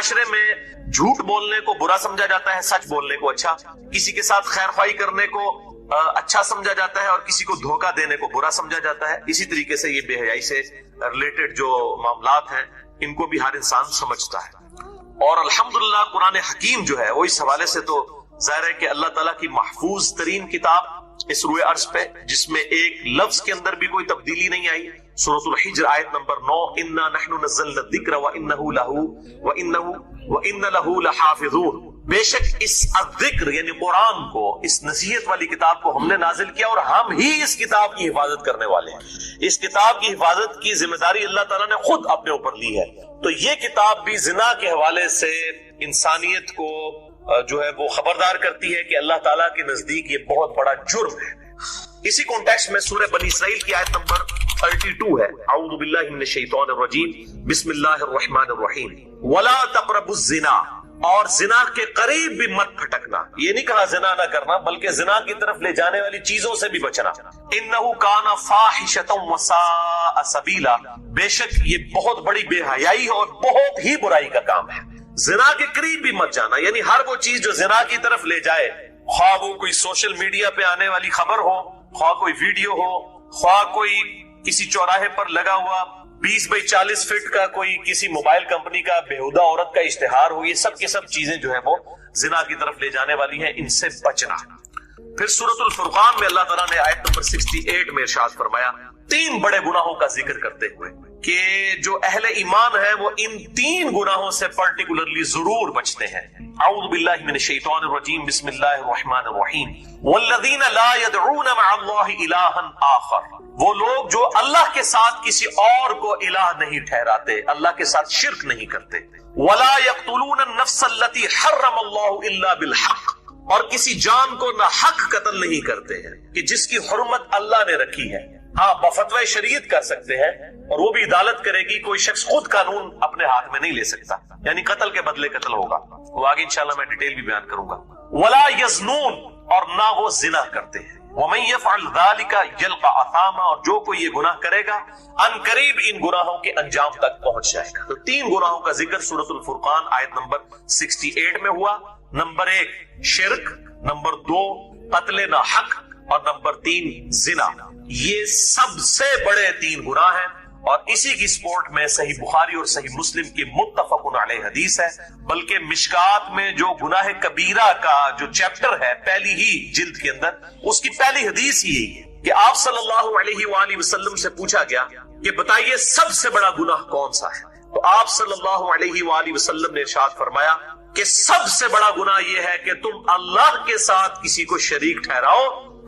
معاشرے میں جھوٹ بولنے کو برا سمجھا جاتا ہے، سچ بولنے کو اچھا، کسی کے ساتھ خیر خواہی کرنے کو اچھا سمجھا جاتا ہے اور کسی کو دھوکہ دینے کو برا سمجھا جاتا ہے. اسی طریقے سے یہ بے حیائی سے ریلیٹڈ جو معاملات ہیں ان کو بھی ہر انسان سمجھتا ہے. اور الحمدللہ قرآن حکیم جو ہے وہ اس حوالے سے تو ظاہر ہے کہ اللہ تعالیٰ کی محفوظ ترین کتاب اس روئے عرض پہ، جس میں ایک لفظ کے اندر بھی کوئی تبدیلی نہیں آئی. سورۃ الحجر آیت نمبر 9 انا نحن نزلنا الذکر وان له لحافظون. بے شک اس الذکر یعنی قرآن کو، اس نصیحت والی کتاب کو ہم نے نازل کیا اور ہم ہی اس کتاب کی حفاظت کرنے والے ہیں. اس کتاب کی حفاظت کی ذمہ داری اللہ تعالیٰ نے خود اپنے اوپر لی ہے. تو یہ کتاب بھی زنا کے حوالے سے انسانیت کو جو ہے وہ خبردار کرتی ہے کہ اللہ تعالیٰ کے نزدیک یہ بہت بڑا جرم ہے. اسی کانٹیکسٹ میں سورہ بنی اسرائیل کی آیت نمبر 32 ہے. اعوذ باللہ من الشیطان الرجیم بسم اللہ الرحمن الرحیم ولا تقربوا الزنا، اور زنا کے قریب بھی مت پھٹکنا. یہ نہیں کہا زنا نہ کرنا، بلکہ زنا کی طرف لے جانے والی چیزوں سے بھی بچنا. انہ کان فاحشۃ وساء سبیلا، بے شک یہ بہت بڑی بے حیائی اور بہت ہی برائی کا کام ہے. زنا کے قریب بھی مت جانا، یعنی ہر وہ چیز جو زنا کی طرف لے جائے، خواہ وہ کوئی سوشل میڈیا پہ آنے والی خبر ہو، خواہ کوئی ویڈیو ہو، خواہ کوئی کسی چوراہے پر لگا ہوا 20x40 فٹ کا کوئی کسی موبائل کمپنی کا بےہودہ عورت کا اشتہار ہو، یہ سب کے سب چیزیں جو ہیں وہ زنا کی طرف لے جانے والی ہیں، ان سے بچنا. پھر سورۃ الفرقان میں اللہ تعالیٰ نے آیت نمبر 68 میں ارشاد فرمایا 3 بڑے گناہوں کا ذکر کرتے ہوئے کہ جو اہل ایمان ہیں وہ ان 3 گناہوں سے پرٹیکولرلی ضرور بچتے ہیں. اعوذ باللہ من الشیطان الرجیم بسم اللہ الرحمن الرحیم والذین لا يدعون مع اللہ الہا آخر، وہ لوگ جو اللہ کے ساتھ کسی اور کو الہ نہیں ٹھہراتے، اللہ کے ساتھ شرک نہیں کرتے. ولا يقتلون النفس التي حرم اللہ الا بالحق، اور کسی جان کو نہ حق قتل نہیں کرتے ہیں کہ جس کی حرمت اللہ نے رکھی ہے. ہاں بفتوی شریعت کر سکتے ہیں اور وہ بھی عدالت کرے گی، کوئی شخص خود قانون اپنے ہاتھ میں نہیں لے سکتا، یعنی قتل کے بدلے قتل ہوگا. وہ آگے انشاءاللہ میں ڈیٹیل بھی بیان کروں گا. ولا یزنون، اور نہ وہ زنا کرتے ہیں. ومن يفعل ذلك يلقى اثاما، اور جو کوئی یہ گناہ کرے گا ان قریب ان گناہوں کے انجام تک پہنچ جائے گا. تو 3 گناہوں کا ذکر سورۃ الفرقان آیت نمبر 68 میں ہوا. نمبر 1 شرک، نمبر 2 قتل ناحق، اور نمبر 3 زنا. یہ سب سے بڑے 3 گناہ ہیں، اور اسی کی سپورٹ میں صحیح بخاری اور صحیح مسلم کی متفق علیہ حدیث ہے. بلکہ مشکات میں جو گناہ کبیرہ کا جو چیپٹر ہے پہلی ہی جلد کے اندر، اس کی پہلی حدیث ہی یہی ہے کہ آپ صلی اللہ علیہ وآلہ وسلم سے پوچھا گیا کہ بتائیے سب سے بڑا گناہ کون سا ہے. تو آپ صلی اللہ علیہ وآلہ وسلم نے ارشاد فرمایا کہ سب سے بڑا گناہ یہ ہے کہ تم اللہ کے ساتھ کسی کو شریک ٹھہراؤ،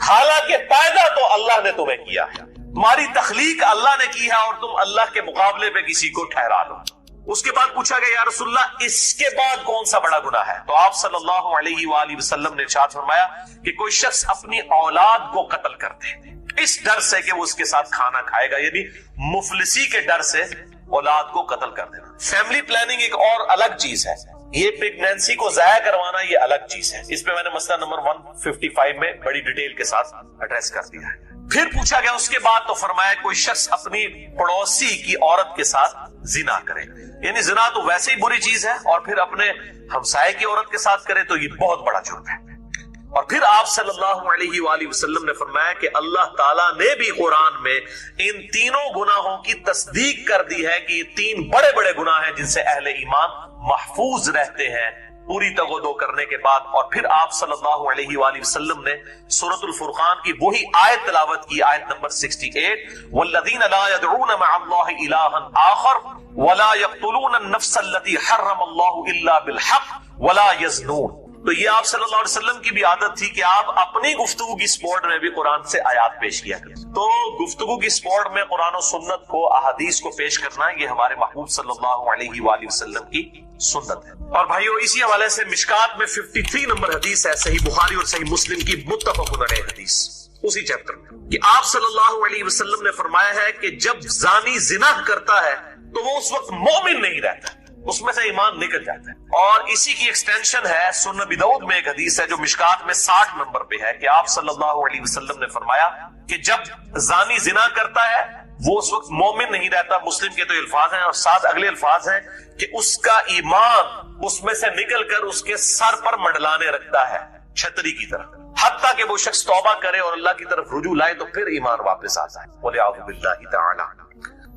حالانکہ پیدا تو اللہ نے تمہیں کیا ہے، تمہاری تخلیق اللہ نے کی ہے، اور تم اللہ کے مقابلے پہ کسی کو ٹھہرا لو. اس کے بعد پوچھا گیا یا رسول اللہ اس کے بعد کون سا بڑا گناہ ہے؟ تو آپ صلی اللہ علیہ وآلہ وسلم نے ارشاد فرمایا کہ کوئی شخص اپنی اولاد کو قتل کرتے اس ڈر سے کہ وہ اس کے ساتھ کھانا کھائے گا، یعنی مفلسی کے ڈر سے اولاد کو قتل کر دینا. فیملی پلاننگ ایک اور الگ چیز ہے، یہ پریگنینسی کو ضائع کروانا یہ الگ چیز ہے. اس پہ میں نے مسئلہ نمبر 155 میں بڑی ڈیٹیل کے ساتھ ایڈریس کر دیا ہے. پھر پوچھا گیا اس کے بعد تو فرمایا کوئی شخص اپنی پڑوسی کی عورت کے ساتھ زنا کرے، یعنی زنا تو ویسے ہی بری چیز ہے، اور پھر اپنے ہمسائے کی عورت کے ساتھ کرے تو یہ بہت بڑا جرم ہے. اور پھر آپ صلی اللہ علیہ وآلہ وسلم نے فرمایا کہ اللہ تعالیٰ نے بھی قرآن میں ان 3 گناہوں کی تصدیق کر دی ہے کہ یہ 3 بڑے بڑے گناہ ہیں جن سے اہل ایمان محفوظ رہتے ہیں پوری تغدو کرنے کے بعد. اور پھر آپ صلی اللہ علیہ وآلہ وسلم نے سورۃ الفرقان کی وہی آیت تلاوت کی، آیت نمبر 68 والذین لا يدعون مع اللہ الہا آخر ولا يقتلون النفس التي حرم اللہ الا بالحق ولا يزنون. تو یہ آپ صلی اللہ علیہ وسلم کی بھی عادت تھی کہ آپ اپنی گفتگو کی سپورٹ میں بھی قرآن سے آیات پیش کیا کریں. تو گفتگو کی سپورٹ میں قرآن و سنت کو، احادیث کو پیش کرنا یہ ہمارے محبوب صلی اللہ علیہ وآلہ وسلم کی سنت ہے. اور بھائیو اسی حوالے سے مشکات میں 53 نمبر حدیث ہے، صحیح بخاری اور صحیح مسلم کی متفق علیہ حدیث، اسی چیپٹر میں، کہ آپ صلی اللہ علیہ وسلم نے فرمایا ہے کہ جب زانی زنا کرتا ہے تو وہ اس وقت مومن نہیں رہتا، اس میں سے ایمان نکل جاتا ہے. اور اسی کی ایکسٹینشن ہے سنن ابی داؤد میں ایک حدیث ہے جو مشکات میں 60 نمبر پہ ہے کہ آپ صلی اللہ علیہ وسلم نے فرمایا کہ جب زانی زنا کرتا ہے وہ اس وقت مومن نہیں رہتا. مسلم کے تو الفاظ ہیں اور ساتھ اگلے الفاظ ہیں کہ اس کا ایمان اس میں سے نکل کر اس کے سر پر منڈلانے رکھتا ہے چھتری کی طرح, حتیٰ کہ وہ شخص توبہ کرے اور اللہ کی طرف رجوع لائے تو پھر ایمان واپس آتا ہے. وَلِعَوْذُ بِاللَّهِ تَعَالَى.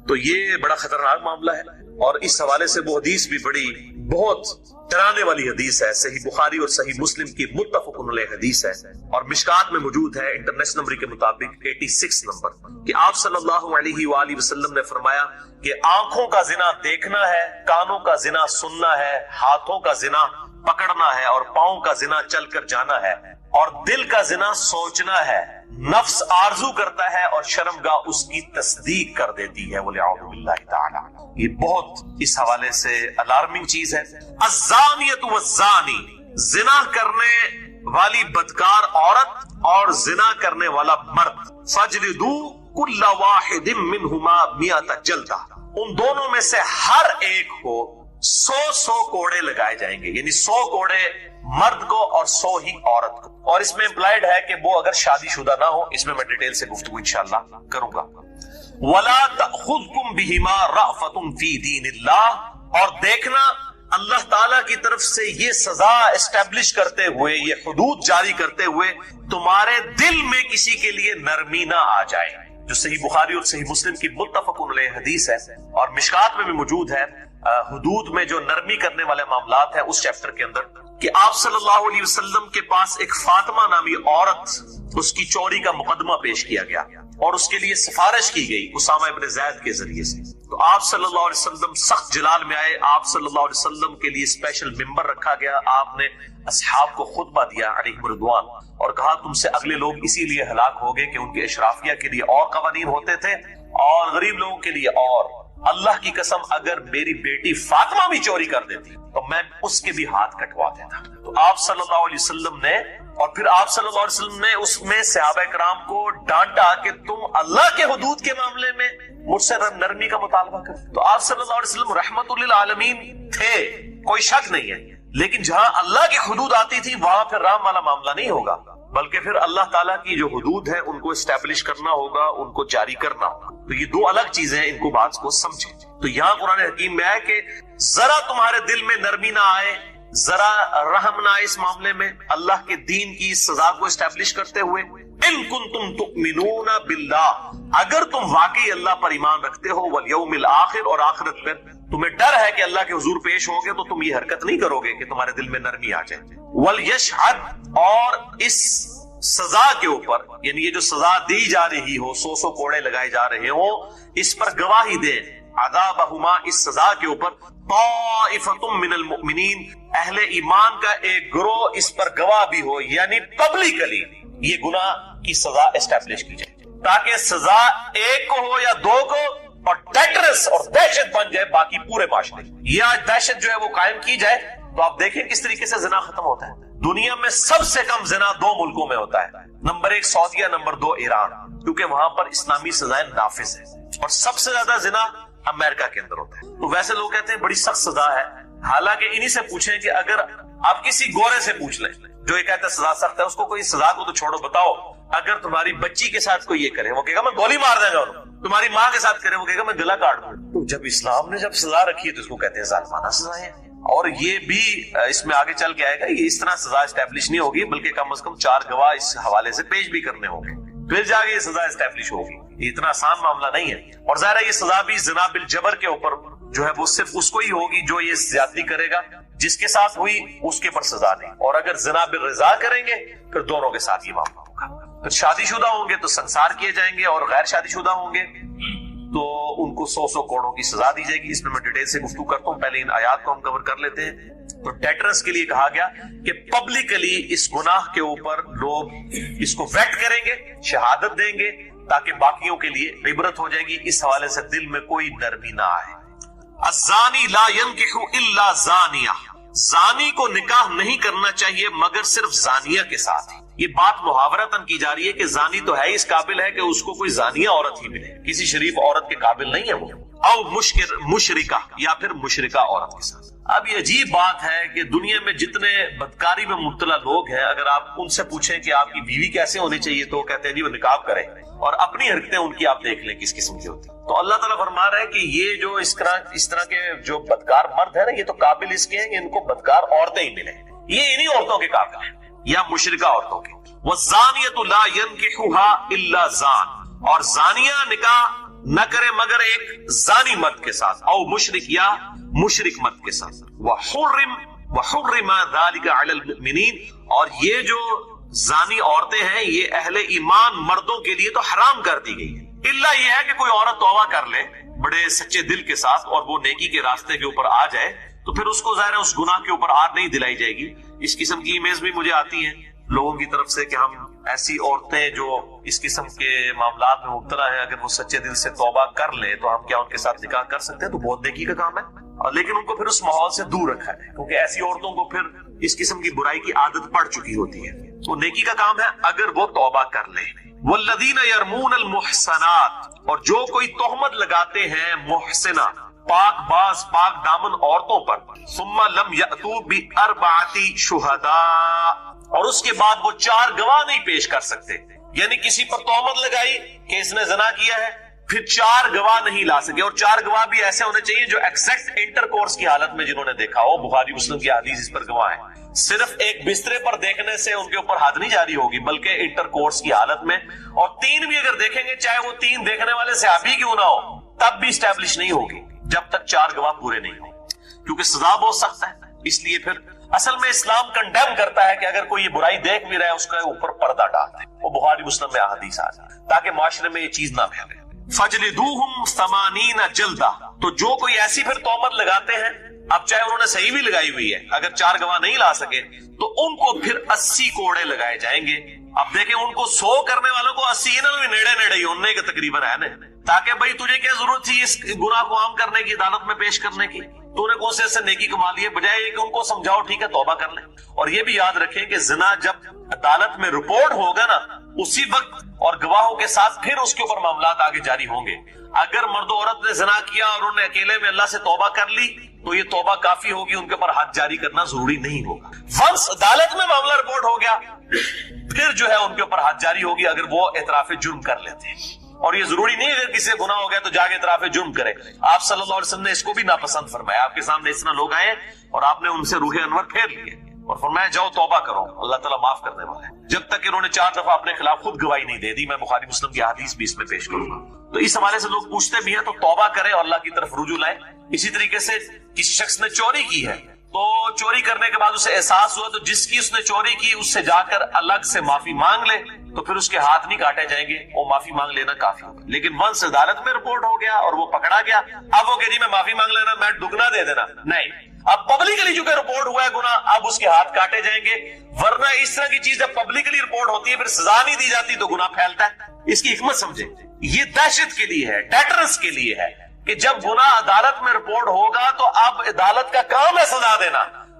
تو یہ بڑا خطرناک معاملہ ہے, اور اس حوالے سے وہ حدیث بھی بڑی بہت ڈرانے والی حدیث ہے. صحیح بخاری اور صحیح مسلم کی متفق علیہ حدیث ہے, اور مشکات میں موجود ہے انٹرنیشنل نمبر کے مطابق 86 نمبر, کہ آپ صلی اللہ علیہ وآلہ وسلم نے فرمایا کہ آنکھوں کا زنا دیکھنا ہے, کانوں کا زنا سننا ہے, ہاتھوں کا زنا پکڑنا ہے, اور پاؤں کا زنا چل کر جانا ہے, اور دل کا زنا سوچنا ہے. نفس آرزو کرتا ہے اور شرمگاہ اس کی تصدیق کر دیتی ہے. وَلِعَوْذُ بِاللَّهِ تَعَالَى. یہ بہت اس حوالے سے الارمنگ چیز ہے. الزانیۃ والزانی, زنا کرنے والی بدکار عورت اور زنا کرنے والا مرد, فَاجْلِدُوا كُلَّ وَاحِدٍ مِّنْهُمَا 100 جلدہ, ان دونوں میں سے ہر ایک کو 100 کوڑے لگائے جائیں گے, یعنی 100 کوڑے مرد کو اور 100 ہی عورت کو. اور اس میں امپلائڈ ہے کہ وہ اگر شادی شدہ نہ ہو. اس میں میں ڈیٹیل سے گفتگو انشاءاللہ کروں گا. وَلَا تَأْخُذْكُمْ بِهِمَا رَأْفَةٌ فِي دِينِ اللَّهِ, اور دیکھنا اللہ تعالیٰ کی طرف سے یہ سزا اسٹیبلش کرتے ہوئے, یہ حدود جاری کرتے ہوئے تمہارے دل میں کسی کے لیے نرمی نہ آ جائے, جو صحیح بخاری اور صحیح مسلم کی متفق علیہ حدیث ہے, اور مشکات میں بھی موجود ہے. حدود میں جو نرمی کرنے والے معاملات ہیں اس چیپٹر کے اندر, کہ آپ صلی اللہ علیہ وسلم کے پاس ایک فاطمہ نامی عورت, اس کی چوری کا مقدمہ پیش کیا گیا اور اس کے لیے سفارش کی گئی اسامہ ابن زید کے ذریعے سے. تو آپ صلی اللہ علیہ وسلم سخت جلال میں آئے. آپ صلی اللہ علیہ وسلم کے لیے اسپیشل ممبر رکھا گیا. آپ نے اصحاب کو خطبہ دیا علیہم رضوان, اور کہا تم سے اگلے لوگ اسی لیے ہلاک ہو گئے کہ ان کے اشرافیہ کے لیے اور قوانین ہوتے تھے اور غریب لوگوں کے لیے اور. اللہ کی قسم اگر میری بیٹی فاطمہ بھی چوری کر دیتی تو میں اس کے بھی ہاتھ کٹوا دیتا. تو آپ صلی اللہ علیہ وسلم نے, اور پھر آپ صلی اللہ علیہ وسلم نے اس میں صحابہ کرام کو ڈانٹا کہ تم اللہ کے حدود کے معاملے میں مجھ سے نرمی کا مطالبہ کر. تو آپ صلی اللہ علیہ وسلم رحمت للعالمین تھے, کوئی شک نہیں ہے, لیکن جہاں اللہ کی حدود آتی تھی وہاں پھر رام والا معاملہ نہیں ہوگا, بلکہ پھر اللہ تعالیٰ کی جو حدود ہے ان کو اسٹیبلش کرنا ہوگا, ان کو جاری کرنا ہوگا. تو یہ دو الگ چیزیں ہیں, ان کو بات کو سمجھیں. تو یہاں قرآن حکیم میں ہے کہ ذرا تمہارے دل میں نرمی نہ آئے, ذرا رحم نہ آئے اس معاملے میں اللہ کے دین کی سزا کو اسٹیبلش کرتے ہوئے. ان کنتم تؤمنون باللہ, اگر تم واقعی اللہ پر ایمان رکھتے ہو, والیوم الآخر, اور آخرت پر تمہیں ڈر ہے کہ اللہ کے حضور پیش ہوگے تو تم یہ حرکت نہیں کرو گے کہ تمہارے دل میں نرمی آ جائے. ولیشہد, اور اس سزا کے اوپر, یعنی یہ جو سزا دی جا رہی ہو, 100 کوڑے لگائے جا رہے ہوں, اس پر گواہی دیں عذابہما, اس سزا کے اوپر, طائفۃ من المؤمنین, اہل ایمان کا ایک گروہ اس پر گواہ بھی ہو, یعنی پبلکلی یہ گناہ کی سزا اسٹیبلش کی جائے, تاکہ سزا ایک کو ہو یا دو کو, اور ٹیٹرس اور دہشت بن جائے باقی پورے معاشرے. یہ آج دہشت جو ہے وہ قائم کی جائے تو آپ دیکھیں کس طریقے سے زنا ختم ہوتا ہے. دنیا میں سب سے کم زنا 2 ملکوں میں ہوتا ہے, نمبر 1 سعودیہ, نمبر 2 ایران, کیونکہ وہاں پر اسلامی سزائیں نافذ ہیں, اور سب سے زیادہ زنا امریکہ کے اندر ہوتا ہے. تو ویسے لوگ کہتے ہیں بڑی سخت سزا ہے, حالانکہ انہی سے پوچھیں کہ اگر آپ کسی گورے سے پوچھ لیں جو یہ کہتا ہے سزا سخت ہے, اس کو کوئی سزا کو تو چھوڑو, بتاؤ اگر تمہاری بچی کے ساتھ کوئی یہ کرے وہ کہے گا میں گولی مار دیں گا, تمہاری ماں کے ساتھ کرے وہ کہے گا میں گلا کاٹ دوں. تو جب اسلام نے جب سزا رکھی ہے تو اس کو کہتے ہیں ظالمانہ سزائیں, اور یہ بھی اس میں آگے چل کے آئے گا, یہ اس طرح سزا اسٹیبلش نہیں ہوگی, بلکہ کم از کم 4 گواہ اس حوالے سے پیش بھی کرنے ہوں گے, پھر جا کے یہ سزا اسٹیبلش ہوگی. یہ اتنا آسان معاملہ نہیں ہے. اور ظاہر ہے یہ سزا بھی زنا بالجبر کے اوپر جو ہے وہ صرف اس کو ہی ہوگی جو یہ زیادتی کرے گا, جس کے ساتھ ہوئی اس کے پر سزا نہیں. اور اگر زنا بالرضا کریں گے پھر دونوں کے ساتھ یہ معاملہ ہوگا. پھر شادی شدہ ہوں گے تو سنسار کیے جائیں گے, اور غیر شادی شدہ ہوں گے تو ان کو 100 کوڑوں کی سزا دی جائے گی. اس میں میں ڈیٹیل سے گفتگو کرتا ہوں, پہلے ان آیات کو ہم کور کر لیتے ہیں. تو ڈیٹرنس کے لیے کہا گیا کہ پبلکلی اس گناہ کے اوپر لوگ اس کو ویٹ کریں گے, شہادت دیں گے, تاکہ باقیوں کے لیے عبرت ہو جائے گی. اس حوالے سے دل میں کوئی نرمی نہ آئے. الزانی لا ينکح الا زانیہ, زانی کو نکاح نہیں کرنا چاہیے مگر صرف زانیہ کے ساتھ. یہ بات محاورتاً کی جا رہی ہے کہ زانی تو ہے اس قابل ہے کہ اس کو کوئی زانیہ عورت ہی ملے, کسی شریف عورت کے قابل نہیں ہے وہ. او مشرکہ, یا پھر مشرکہ عورت کے ساتھ. اب یہ عجیب بات ہے کہ دنیا میں جتنے بدکاری میں مبتلا لوگ ہیں، اگر آپ ان سے پوچھیں کہ آپ کی بیوی کیسے ہونی چاہیے تو وہ کہتے ہیں جی وہ نکاب کرے، اور اپنی حرکتیں ان کی آپ دیکھ لیں کس قسم کی ہوتی. تو اللہ تعالیٰ فرما رہا ہے کہ یہ جو اس طرح کے جو بدکار مرد ہیں نا، یہ تو قابل اس کے ہیں کہ ان کو بدکار عورتیں ہی ملیں. یہ انہی عورتوں کے قابل ہیں یا مشرکہ عورتوں کے. وَالزَّانِيَةُ لَا يَنْكِحُهَا إِلَّا زَانٍ، اور زانیہ نکاح نہ کرے مگر ایک زانی مرد کے ساتھ، او مشرک یا مشرک مرد کے ساتھ. وَحُرِّمَ ذَلِكَ عَلَى الْمُؤْمِنِينَ، اور یہ جو زانی عورتیں ہیں یہ اہل ایمان مردوں کے لیے تو حرام کر دی گئی ہے. الا یہ ہے کہ کوئی عورت توبہ کر لے بڑے سچے دل کے ساتھ اور وہ نیکی کے راستے کے اوپر آ جائے تو پھر اس کو ظاہر ہے اس گناہ کے اوپر آر نہیں دلائی جائے گی. اس قسم کی ایمیز بھی مجھے آتی ہیں لوگوں کی طرف سے کہ ہم ایسی عورتیں جو اس قسم کے معاملات میں مبتلا ہیں اگر وہ سچے دل سے توبہ کر لیں تو ہم کیا ان کے ساتھ نکاح کر سکتے ہیں؟ تو بہت نیکی کا کام ہے. اور لیکن ان کو پھر اس ماحول سے دور رکھا ہے کیونکہ ایسی عورتوں کو پھر اس قسم کی برائی کی عادت پڑ چکی ہوتی ہے. وہ نیکی کا کام ہے اگر وہ توبہ کر لیں. والذین یرمون المحصنات، اور جو کوئی تہمت لگاتے ہیں محسنہ پاک باز پاک دامن عورتوں پر، ثم لم یأتوا باربعۃ شہداء، اور اس کے بعد وہ 4 گواہ نہیں پیش کر سکتے. یعنی کسی پر تہمت لگائی کہ اس نے زنا کیا ہے، پھر 4 گواہ نہیں لا سکے، اور 4 گواہ بھی ایسے ہونے چاہیے جو ایگزیکٹ انٹر کورس کی حالت میں جنہوں نے دیکھا ہو. بخاری مسلم کی حدیث اس پر گواہ ہے. صرف ایک بسترے پر دیکھنے سے ان کے اوپر حد نہیں جاری ہوگی بلکہ انٹر کورس کی حالت میں، اور 3 بھی اگر دیکھیں گے چاہے وہ 3 دیکھنے والے صحابی کیوں نہ ہو تب بھی اسٹیبلش نہیں ہوگی جب تک 4 گواہ پورے نہیں ہوں، کیونکہ سزا بہت سخت ہے. اس لیے پھر اصل میں اسلام کنڈیم کرتا ہے کہ اگر کوئی یہ برائی دیکھ بھی رہا ہے اس کے اوپر پردہ ڈال دے. وہ بخاری مسلم میں احادیث آ جائے تاکہ معاشرے میں یہ چیز نہ پھیلے. فَجْلِدُوهُمْ 80 جلدہ، تو جو کوئی ایسی پھر تہمت لگاتے ہیں، اب چاہے انہوں نے صحیح بھی لگائی ہوئی ہے، اگر 4 گواہ نہیں لا سکے تو ان کو پھر 80 کوڑے لگائے جائیں گے. اب دیکھیں ان کو 100 کرنے والوں کو 80 انہوں بھی نیڑے ہی انہیں کے تقریباً ہے نا، تاکہ بھائی تجھے کیا ضرورت تھی اس گناہ کو عام کرنے کی، عدالت میں پیش کرنے کی، تو نے کون سے نیکی کما لی ہے، بجائے یہ کہ ان کو سمجھاؤ ٹھیک ہے توبہ کر لیں. اور یہ بھی یاد رکھیں کہ زنا جب عدالت میں رپورٹ ہوگا نا اسی وقت اور گواہوں کے ساتھ پھر اس کے اوپر معاملات آگے جاری ہوں گے. اگر مرد و عورت نے زنا کیا اور انہوں نے اکیلے میں اللہ سے توبہ کر لی تو یہ توبہ کافی ہوگی، ان کے اوپر حد جاری کرنا ضروری نہیں ہوگا. ونس عدالت میں معاملہ رپورٹ ہو گیا پھر جو ہے ان کے اوپر حد جاری ہوگی اگر وہ اعتراف جرم کر لیتے ہیں. اور یہ ضروری نہیں اگر کسی سے گناہ ہو گیا تو جا کے اعتراف جرم کرے. آپ صلی اللہ علیہ وسلم نے اس کو بھی ناپسند فرمایا. آپ کے سامنے اس طرح لوگ آئے اور آپ نے ان سے روح انور پھیر لیے اور فرمایا جاؤ توبہ کرو، اللہ تعالیٰ معاف کرنے والا ہے، جب تک انہوں نے 4 دفعہ اپنے خلاف خود گواہی نہیں دے دی. میں بخاری مسلم کی حدیث بھی اس میں پیش کروں گا. تو اس حوالے سے لوگ پوچھتے بھی ہیں تو توبہ کرے اور اللہ کی طرف رجوع لائے. اسی طریقے سے کسی شخص نے چوری کی ہے تو چوری کرنے کے بعد اسے احساس ہوا تو جس کی اس نے چوری کی اس سے جا کر الگ سے معافی مانگ لے تو پھر اس کے ہاتھ نہیں کاٹے جائیں گے، وہ معافی مانگ لینا کافی ہوگا. لیکن ونس عدالت میں رپورٹ ہو گیا اور وہ پکڑا گیا اب وہ کہ جی میں معافی مانگ لینا، میں دگنا دے دینا، نہیں. اب پبلکلی چونکہ رپورٹ ہوا ہے گناہ اب اس کے ہاتھ کاٹے جائیں گے. ورنہ اس طرح کی چیز جب پبلکلی رپورٹ ہوتی ہے پھر سزا نہیں دی جاتی تو گناہ پھیلتا ہے. اس کی حکمت سمجھیں، یہ دہشت کے لیے ہے، ڈیٹرنس کے لیے ہے کہ جب گناہ عدالت میں رپورٹ ہوگا تو اب عدالت کا کام ہے سزا دینا،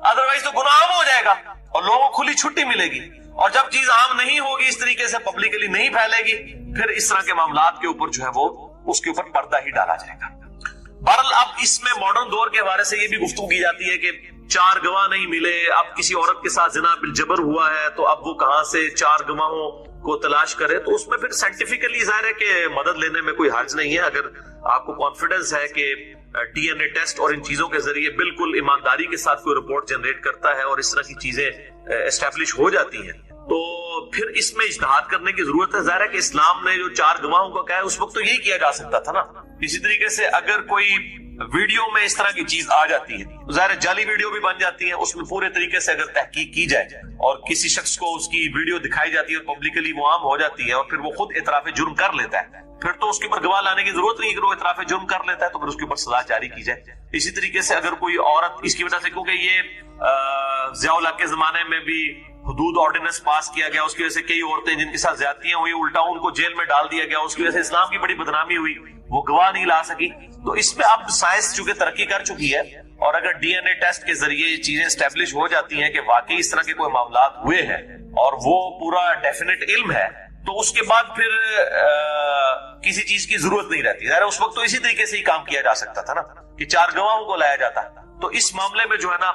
ادروائز تو گناہ عام ہو جائے گا اور لوگوں کو کھلی چھٹی ملے گی. اور جب چیز عام نہیں ہوگی اس طریقے سے پبلکلی نہیں پھیلے گی پھر اس طرح کے معاملات کے اوپر جو ہے وہ اس کے اوپر پردہ ہی ڈالا جائے گا. بہرحال اب اس میں ماڈرن دور کے حوالے سے یہ بھی گفتگو کی جاتی ہے کہ 4 گواہ نہیں ملے، اب کسی عورت کے ساتھ زنا بالجبر ہوا ہے تو اب وہ کہاں سے 4 گواہوں کو تلاش کرے. تو اس میں پھر سائنٹیفکلی ظاہر ہے کہ مدد لینے میں کوئی حرج نہیں ہے. اگر آپ کو کانفیڈنس ہے کہ ڈی این اے ٹیسٹ اور ان چیزوں کے ذریعے بالکل ایمانداری کے ساتھ کوئی رپورٹ جنریٹ کرتا ہے اور اس طرح کی چیزیں اسٹیبلش ہو جاتی ہیں تو پھر اس میں اجتہاد کرنے کی ضرورت ہے. ظاہر ہے کہ اسلام نے جو 4 گواہوں کا کہا ہے اس وقت تو یہی کیا جا سکتا تھا نا. اسی طریقے سے اگر کوئی ویڈیو میں اس طرح کی چیز آ جاتی ہے ظاہر جعلی ویڈیو بھی بن جاتی ہے، اس میں پورے طریقے سے اگر تحقیق کی جائے اور کسی شخص کو اس کی ویڈیو دکھائی جاتی ہے اور پبلکلی وہ عام ہو جاتی ہے اور پھر وہ خود اعتراف جرم کر لیتا ہے پھر تو اس کے اوپر گواہ لانے کی ضرورت نہیں. اگر وہ اعتراف جرم کر لیتا ہے تو پھر اس کے اوپر سزا جاری کی جائے. اسی طریقے سے اگر کوئی عورت اس کی وجہ سے کیونکہ یہ ضیاء الحق کے زمانے میں بھی حدود آرڈیننس پاس کیا گیا، اس کی وجہ سے کئی عورتیں جن کے ساتھ زیادتیاں ہوئی الٹا ان کو جیل میں ڈال دیا گیا، اس کی وجہ سے اسلام کی بڑی بدنامی ہوئی، وہ گواہ نہیں لا سکی. تو اس میں اب سائنس چونکہ ترقی کر چکی ہے اور اگر ڈی این اے ٹیسٹ کے ذریعے یہ چیزیں اسٹیبلش ہو جاتی ہیں کہ واقعی اس طرح کے کوئی معاملات ہوئے ہیں اور وہ پورا ڈیفینیٹ علم ہے تو اس کے بعد پھر کسی چیز کی ضرورت نہیں رہتی. ظاہر اس وقت تو اسی طریقے سے ہی کام کیا جا سکتا تھا نا کہ 4 گواہوں کو لایا جاتا. تو اس معاملے میں جو ہے نا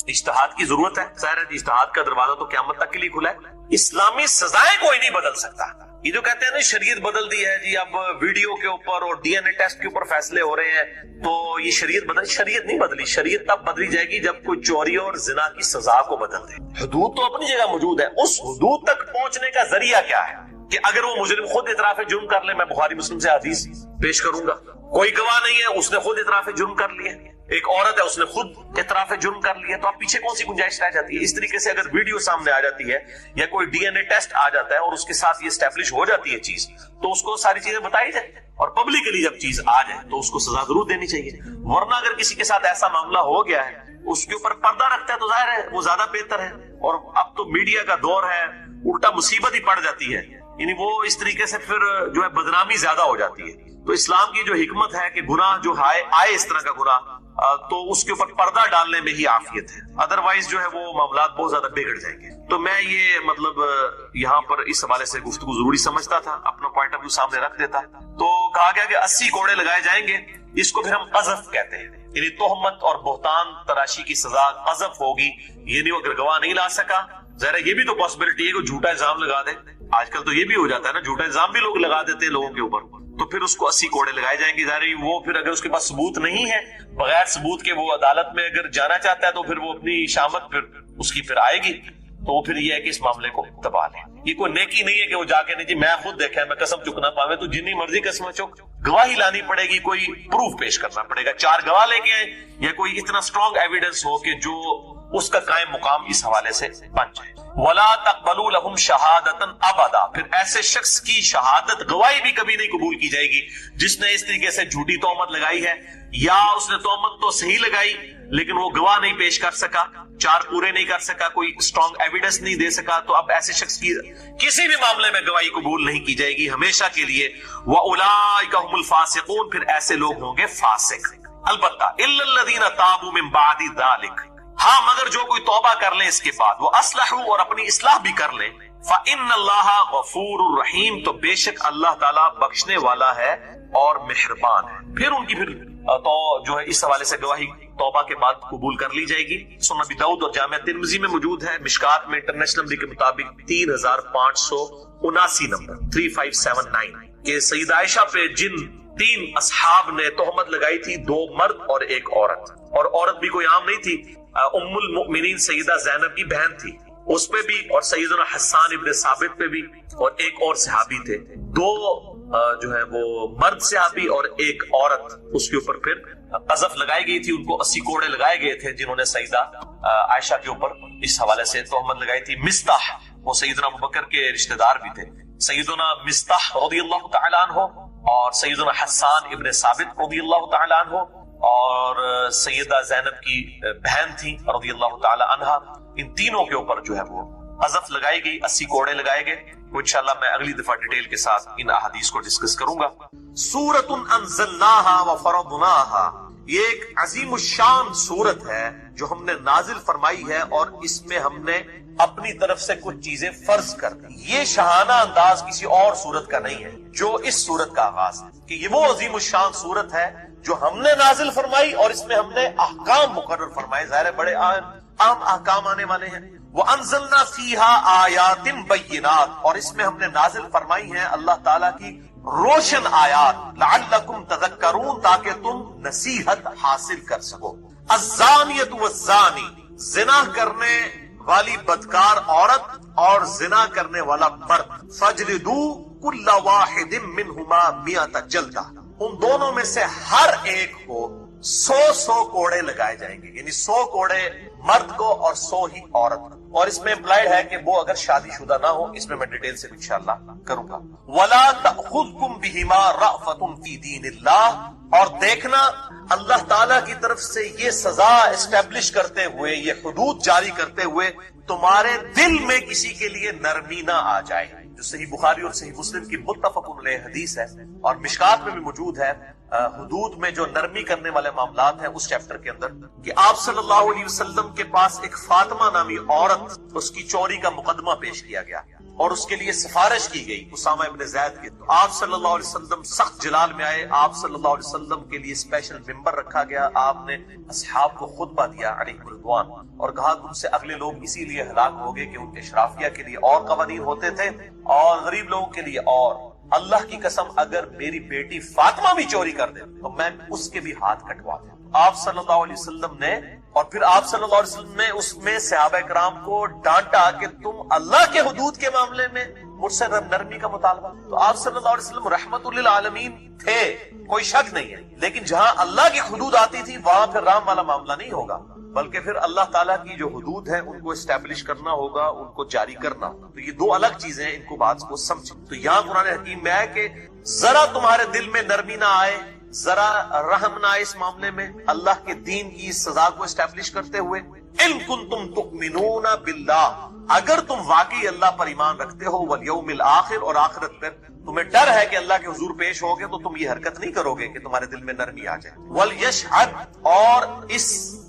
اجتہاد کی ضرورت ہے. ظاہر ہے اجتہاد کا دروازہ تو قیامت تک کے لیے کھلا ہے. اسلامی سزائیں کوئی نہیں بدل سکتا. یہ جو کہتے ہیں نا شریعت بدل دی ہے جی، اب ویڈیو کے اوپر اور ڈی این اے ٹیسٹ کے اوپر فیصلے ہو رہے ہیں تو یہ شریعت بدلی. شریعت نہیں بدلی. شریعت تب بدلی جائے گی جب کوئی چوری اور زنا کی سزا کو بدل دے. حدود تو اپنی جگہ موجود ہے، اس حدود تک پہنچنے کا ذریعہ کیا ہے کہ اگر وہ مجرم خود اعتراف جرم کر لے. میں بخاری مسلم سے حدیث پیش کروں گا. کوئی گواہ نہیں ہے، اس نے خود اعتراف جرم کر لیا. ایک عورت ہے، اس نے خود اعتراف جرم کر لیا. تو اب پیچھے کون سی گنجائش رہ جاتی ہے؟ اس طریقے سے اگر ویڈیو سامنے آ جاتی ہے یا کوئی ڈی این اے ٹیسٹ آ جاتا ہے اور اس کے ساتھ یہ اسٹیبلش ہو جاتی ہے چیز، تو اس کو ساری چیزیں بتائی جائے اور پبلکلی جب چیز آ جائے تو اس کو سزا ضرور دینی چاہیے. ورنہ اگر کسی کے ساتھ ایسا معاملہ ہو گیا ہے، اس کے اوپر پردہ رکھتا ہے تو ظاہر ہے وہ زیادہ بہتر ہے. اور اب تو میڈیا کا دور ہے، الٹا مصیبت ہی پڑ جاتی ہے. یعنی وہ اس طریقے سے پھر جو ہے بدنامی زیادہ ہو جاتی ہے. تو اسلام کی جو حکمت ہے کہ گناہ جو آئے اس طرح کا گناہ تو اس کے اوپر پردہ ڈالنے میں ہی عافیت ہے. ادروائز جو ہے وہ معاملات بہت زیادہ بگڑ جائیں گے. تو میں یہ مطلب یہاں پر اس حوالے سے گفتگو ضروری سمجھتا تھا، اپنا پوائنٹ آف ویو سامنے رکھ دیتا. تو کہا گیا کہ 80 کوڑے لگائے جائیں گے. اس کو پھر ہم قذف کہتے ہیں. یعنی تہمت اور بہتان تراشی کی سزا قذف ہوگی. یعنی وہ اگر گواہ نہیں لا سکا، ظاہر یہ بھی تو پاسبلٹی ہے کہ جھوٹا الزام لگا دے. آج کل تو یہ بھی ہو جاتا ہے نا، جھوٹا الزام بھی لوگ لگا دیتے ہیں لوگوں کے اوپر. تو پھر اس کو 80 کوڑے لگائے جائیں گے. ظاہر وہ پھر اگر اس کے پاس ثبوت نہیں ہے، بغیر ثبوت کے وہ عدالت میں اگر جانا چاہتا ہے تو پھر وہ اپنی شامت پھر اس کی پھر آئے گی. تو وہ پھر یہ ہے کہ اس معاملے کو دبا لیں. یہ کوئی نیکی نہیں ہے کہ وہ جا کے نہیں جی میں خود دیکھا ہے، میں قسم چکنا پاوے تو جنی مرضی قسم چک. گواہی لانی پڑے گی، کوئی پروف پیش کرنا پڑے گا. 4 گواہ لے کے آئے یا کوئی اتنا اسٹرانگ ایویڈنس ہو کہ جو اس کا قائم مقام اس حوالے سے بن جائے. وَلَا تَقْبَلُوا لَهُمْ شَهَادَةً أَبَدًا. پھر ایسے شخص کی شہادت گواہی بھی کبھی نہیں قبول کی جائے گی جس نے اس طریقے سے جھوٹی تہمت لگائی ہے، یا اس نے تہمت تو صحیح لگائی لیکن وہ گواہ نہیں پیش کر سکا، 4 پورے نہیں کر سکا، کوئی اسٹرانگ ایویڈنس نہیں دے سکا. تو اب ایسے شخص کی کسی بھی معاملے میں گواہی قبول نہیں کی جائے گی ہمیشہ کے لیے. وَأُولَٰئِكَ هُمُ الْفَاسِقُونَ. پھر ایسے لوگ ہوں گے فاسق. البتہ إِلَّا الَّذِينَ تَابُوا مِن بَعْدِ ذَلِكَ. ہاں مگر جو کوئی توبہ کر لیں اس کے بعد، وہ اصلحوا اور اپنی اصلاح بھی کر لیں، فإن اللہ غفور الرحیم. تو بے شک اللہ تعالیٰ بخشنے والا ہے اور مہربان ہے. پھر ان کی تو جو ہے اس حوالے سے گواہی توبہ کے بعد قبول کر لی جائے گی. سنن ابی داؤد اور جامع ترمذی میں موجود ہے. مشکات میں انٹرنیشنل نمبر کے مطابق 3579 نمبر 3579 کہ سیدہ عائشہ پہ جن 3 اصحاب نے تہمت لگائی تھی، 2 مرد اور 1 عورت. اور عورت بھی کوئی عام نہیں تھی، ام المؤمنین سیدہ زینب کی بہن تھی، اس پہ بھی، اور سیدنا حسان ابن ثابت پہ بھی، اور ایک اور صحابی تھے. 2 جو ہے وہ مرد صحابی اور 1 عورت. اس کے اوپر پھر قذف لگائی گئی تھی. ان کو 80 کوڑے لگائے گئے تھے جنہوں نے سیدہ عائشہ کے اوپر اس حوالے سے تہمت لگائی تھی. مستح وہ سیدنا ابوبکر کے رشتہ دار بھی تھے. سیدنا مستح رضی اللہ تعالیٰ عنہ اور سیدنا حسان ابن ثابت رضی اللہ تعالیٰ عنہ اور سیدہ زینب کی بہن تھی رضی اللہ تعالی عنہا. ان تینوں کے اوپر جو ہے وہ قذف لگائی گئی، 80 کوڑے لگائے گئے. انشاءاللہ میں اگلی دفعہ ڈیٹیل کے ساتھ ان احادیث کو ڈسکس کروں گا. سورۃ انزلناها وفرضناها. یہ ایک عظیم الشان سورت ہے جو ہم نے نازل فرمائی ہے اور اس میں ہم نے اپنی طرف سے کچھ چیزیں فرض کر دی. یہ شاہانہ انداز کسی اور سورت کا نہیں ہے جو اس سورت کا آغاز ہے، کہ یہ وہ عظیم الشان سورت ہے جو ہم نے نازل فرمائی اور اس میں ہم نے احکام مقرر فرمائے. ظاہر بڑے عام احکام آنے والے ہیں. وَأَنزَلْنَا فِيهَا آيَاتٍ بَيِّنَاتٍ. اور اس میں ہم نے نازل فرمائی ہیں اللہ تعالیٰ کی روشن آیات. لَعَلَّكُمْ تَذَكَّرُونَ. تاکہ تم نصیحت حاصل کر سکو. الزَّانِيَةُ وَالزَّانِي. زنا کرنے والی بدکار عورت اور زنا کرنے والا مرد. فَاجْلِدُوا كُلَّ وَاحِدٍ مِّنْهُمَا 100 جلدہ. ان دونوں میں سے ہر ایک کو 100 کوڑے لگائے جائیں گے. یعنی 100 کوڑے مرد کو اور 100 ہی عورت کو. اور اس میں امپلائڈ ہے کہ وہ اگر شادی شدہ نہ ہو. اس میں ڈیٹیل سے انشاءاللہ کروں گا. وَلَا تَأْخُذْكُمْ بِهِمَا رَأْفَةٌ فِي دِينِ اللَّهِ. اور دیکھنا اللہ تعالیٰ کی طرف سے یہ سزا اسٹیبلش کرتے ہوئے، یہ حدود جاری کرتے ہوئے تمہارے دل میں کسی کے لیے نرمی نہ آ جائے. جو صحیح بخاری اور صحیح مسلم کی متفق علیہ حدیث ہے اور مشکات میں بھی موجود ہے. حدود میں جو نرمی کرنے والے معاملات ہیں اس چیپٹر کے اندر، کہ آپ صلی اللہ علیہ وسلم کے پاس ایک فاطمہ نامی عورت، اس کی چوری کا مقدمہ پیش کیا گیا. اور اس کے لیے سفارش کی گئی اسامہ ابن زید کی، تو آپ صلی اللہ علیہ وسلم سخت جلال میں آئے. آپ صلی اللہ علیہ وسلم کے لیے اسپیشل ممبر رکھا گیا. آپ نے اصحاب کو خطبہ دیا علیہ رضوان، اور کہا تم سے اگلے لوگ اسی لیے ہلاک ہو گئے کہ ان کے اشرافیہ کے لیے اور قوانین ہوتے تھے اور غریب لوگوں کے لیے اور. اللہ کی قسم اگر میری بیٹی فاطمہ بھی چوری کر دے تو میں اس کے بھی ہاتھ کٹوا دوں. آپ صلی اللہ علیہ وسلم نے، اور پھر آپ صلی اللہ علیہ وسلم نے اس میں صحابہ کرام کو ڈانٹا کہ تم اللہ کے حدود کے معاملے میں مجھ سے نرمی کا مطالبہ. تو آپ صلی اللہ علیہ وسلم رحمت للعالمین تھے، کوئی شک نہیں ہے، لیکن جہاں اللہ کی حدود آتی تھی وہاں پھر رام والا معاملہ نہیں ہوگا، بلکہ پھر اللہ تعالیٰ کی جو حدود ہیں ان کو اسٹیبلش کرنا ہوگا، ان کو جاری کرنا. تو یہ دو الگ چیزیں ہیں، ان کو بات کو سمجھیں. تو یہاں قرآن حکیم میں ہے کہ ذرا تمہارے دل میں نرمی نہ آئے، ذرا رحم نہ آئے اس معاملے میں اللہ کے دین کی سزا کو اسٹیبلش کرتے ہوئے. ان کنتم تؤمنون باللہ، اگر تم واقعی اللہ پر ایمان رکھتے ہو، والیوم الآخر، اور آخرت پر تمہیں ڈر ہے کہ اللہ کے حضور پیش ہوگے تو تم یہ حرکت نہیں کرو گے کہ تمہارے دل میں نرمی آ جائے. ولیشہد، اور اس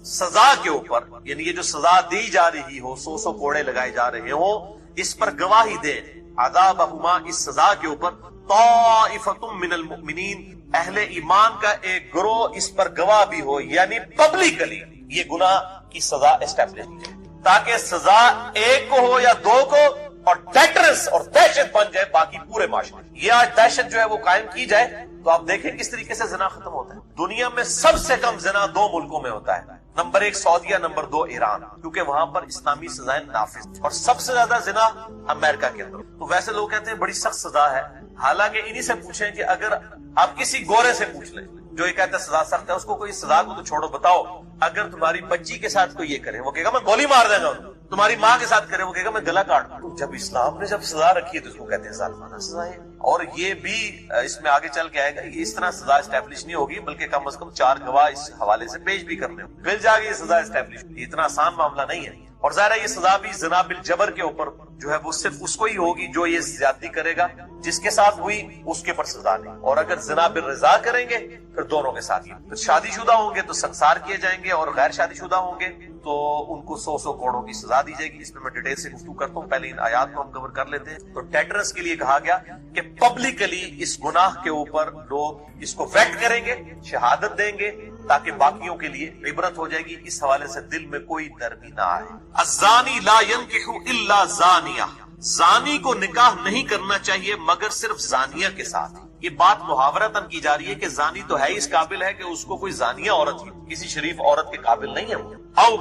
سزا کے اوپر، یعنی یہ جو سزا دی جا رہی ہو، 100 کوڑے لگائے جا رہے ہو، اس پر گواہی دے عذابہما، اس سزا کے اوپر، طائفۃ من المؤمنین، اہل ایمان کا ایک گروہ اس پر گواہ بھی ہو، یعنی پبلکلی یہ گناہ کی سزا اسٹیبلش کی جائے، تاکہ سزا ایک کو ہو یا دو کو، اور ڈیٹرنس اور دہشت بن جائے باقی پورے معاشرے. یہ آج دہشت جو ہے وہ قائم کی جائے تو آپ دیکھیں کس طریقے سے زنا ختم ہوتا ہے. دنیا میں سب سے کم زنا 2 ملکوں میں ہوتا ہے، نمبر 1 سعودیہ، نمبر 2 ایران، کیونکہ وہاں پر اسلامی سزائیں نافذ، اور سب سے زیادہ زنا امریکہ کے اندر. تو ویسے لوگ کہتے ہیں بڑی سخت سزا ہے، حالانکہ انہی سے پوچھیں کہ اگر آپ کسی گورے سے پوچھ لیں جو یہ کہتا ہے سزا سخت ہے، اس کو کوئی سزا کو تو چھوڑو، بتاؤ اگر تمہاری بچی کے ساتھ کوئی یہ کرے وہ کہے گا میں گولی مار دیں گا، تمہاری ماں کے ساتھ کرے وہ کہے گا میں گلا کاٹ دوں. جب اسلام نے جب سزا رکھی ہے تو اس کو کہتے ہیں ظالمانہ سزا ہے. اور یہ بھی اس میں آگے چل کے آئے گا، یہ اس طرح سزا اسٹیبلش نہیں ہوگی، بلکہ کم از کم 4 گواہ اس حوالے سے پیش بھی کرنے ہوں، پھر جا کے یہ سزا اسٹیبلش. اتنا آسان معاملہ نہیں ہے. اور ظاہر ہے یہ سزا بھی زنا بالجبر کے اوپر جو ہے وہ صرف اس کو ہی ہوگی جو یہ زیادتی کرے گا، جس کے ساتھ ہوئی اس کے پر سزا نہیں. اور اگر زنا بالرضا کریں گے پھر دونوں کے ساتھ ہی. پھر شادی شدہ ہوں گے تو سنسار کیے جائیں گے، اور غیر شادی شدہ ہوں گے تو ان کو 100 کوڑوں کی سزا دی جائے گی. اس میں میں ڈیٹیل سے گفتگو کرتا ہوں، پہلے ان آیات کو ہم کور کر لیتے ہیں. تو ڈیٹرنس کے لیے کہا گیا کہ پبلکلی اس گناہ کے اوپر لوگ اس کو ویٹ کریں گے، شہادت دیں گے، تاکہ باقیوں کے لیے عبرت ہو جائے گی. اس حوالے سے دل میں کوئی نرمی نہ آئے. الزانی لا ينکح الا زانیہ، زانی کو نکاح نہیں کرنا چاہیے مگر صرف زانیہ کے ساتھ. یہ بات محاورتاً کی جا رہی ہے کہ زانی تو ہے اس قابل ہے کہ اس کو کوئی زانیہ عورت ہی، کسی شریف عورت کے قابل نہیں ہے وہ، او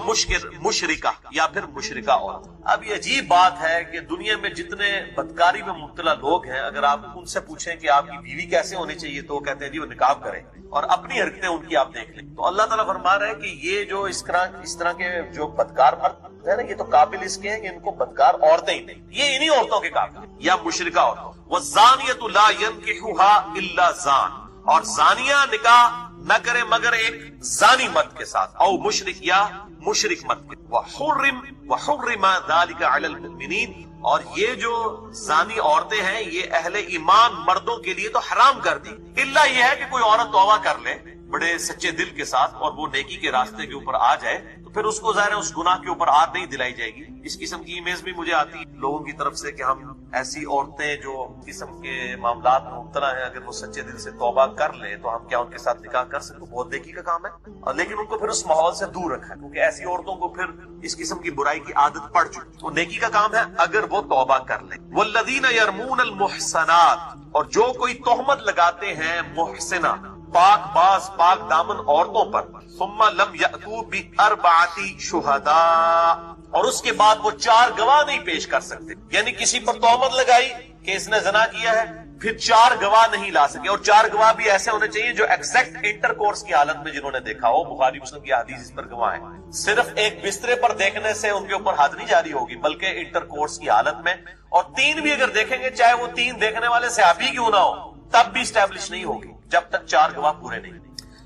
مشرکہ، یا پھر مشرکہ عورت. اب یہ عجیب بات ہے کہ دنیا میں جتنے بدکاری میں مبتلا لوگ ہیں، اگر آپ ان سے پوچھیں کہ آپ کی بیوی کیسے ہونی چاہیے تو وہ کہتے ہیں جی وہ نکاح کرے، اور اپنی حرکتیں ان کی آپ دیکھ لیں. تو اللہ تعالیٰ فرما رہا ہے کہ یہ جو اس طرح کے جو بدکار مرد ہے نا، یہ تو قابل اس کے ہیں کہ ان کو بدکار عورتیں ہی نہیں، یہ انہی عورتوں کے قابل ہیں، یا مشرکہ عورتوں. وَالزَّانِيَةُ لَا يَنْكِحُهَا إِلَّا زَانٍ، اور زانیہ نکاح نہ کرے مگر ایک زانی مرد کے ساتھ، او مشرک، یا مشرک مرد کے. وَحُرِّمَ ذَلِكَ عَلَى الْمُؤْمِنِينَ، اور یہ جو زانی عورتیں ہیں یہ اہل ایمان مردوں کے لیے تو حرام کر دی، الا یہ ہے کہ کوئی عورت توبہ کر لے بڑے سچے دل کے ساتھ اور وہ نیکی کے راستے کے اوپر آ جائے تو پھر اس کو ظاہر ہے اس گناہ کے اوپر آد نہیں دلائی جائے گی. اس قسم کی ایمیز بھی مجھے آتی ہے لوگوں کی طرف سے کہ ہم ایسی عورتیں جو قسم کے معاملات میں مبتلا ہیں اگر وہ سچے دل سے توبہ کر لیں تو ہم کیا ان کے ساتھ نکاح کر سکتے؟ بہت نیکی کا کام ہے، لیکن ان کو پھر اس ماحول سے دور رکھا ہے کیونکہ ایسی عورتوں کو پھر اس قسم کی برائی کی عادت پڑ چکی. وہ نیکی کا کام ہے اگر وہ توبہ کر لیں. والذین یرمون المحصنات، اور جو کوئی تہمت لگاتے ہیں محسنہ پاک باز پاک دامن عورتوں پر، ثم لم یأتوا بأربعۃ شہداء، اور اس کے بعد وہ 4 گواہ نہیں پیش کر سکتے، یعنی کسی پر تہمت لگائی کہ اس نے زنا کیا ہے، پھر 4 گواہ نہیں لا سکے، اور 4 گواہ بھی ایسے ہونے چاہیے جو ایگزیکٹ انٹر کورس کی حالت میں جنہوں نے دیکھا ہو. بخاری مسلم کی حدیث اس پر گواہ ہے. صرف ایک بسترے پر دیکھنے سے ان کے اوپر حد نہیں جاری ہوگی بلکہ انٹر کورس کی حالت میں، اور 3 بھی اگر دیکھیں گے چاہے وہ 3 دیکھنے والے صحابی کیوں نہ ہو تب بھی اسٹیبلش نہیں ہوگی جب تک 4 گواہ پورے نہیں،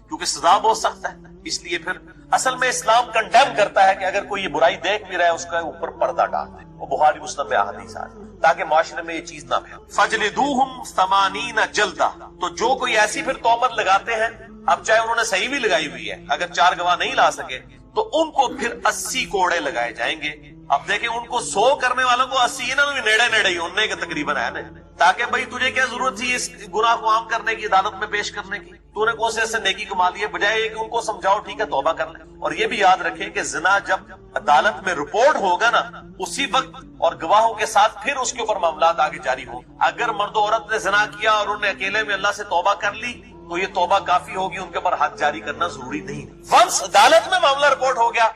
کیونکہ سزا بہت سخت ہے. اس لیے پھر اصل میں اسلام کنڈیم کرتا ہے کہ اگر کوئی یہ برائی دیکھ بھی رہا ہے اس کا اوپر پردہ ڈال دے. وہ بخاری مسلم میں احادیث آئی تاکہ معاشرے میں یہ چیز نہ پھیلے. فَجْلِدُوهُمْ 80 جلدہ، تو جو کوئی ایسی پھر تہمت لگاتے ہیں، اب چاہے انہوں نے صحیح بھی لگائی ہوئی ہے، اگر 4 گواہ نہیں لا سکے تو ان کو پھر 80 کوڑے لگائے جائیں گے. اب دیکھیں ان کو 100 کرنے والوں کو 80 انہوں نے نیڑے نیڑے ہی انہیں کہ تقریباً ہے نا، تاکہ بھائی تجھے کیا ضرورت تھی اس گناہ کو عام کرنے کی، عدالت میں پیش کرنے کی، تو نے کون سے ایسے نیکی کما لی ہے، بجائے کہ ان کو سمجھاؤ ٹھیک ہے توبہ کر لیں۔ اور یہ بھی یاد رکھیں کہ زنا جب عدالت میں رپورٹ ہوگا نا، اسی وقت اور گواہوں کے ساتھ پھر اس کے اوپر معاملات آگے جاری ہوں۔ اگر مرد و عورت نے زنا کیا اور انہوں نے اکیلے میں اللہ سے توبہ کر لی تو یہ توبہ کافی ہوگی، ان کے اوپر حد جاری کرنا ضروری نہیں۔ ونس عدالت میں معاملہ رپورٹ ہو گیا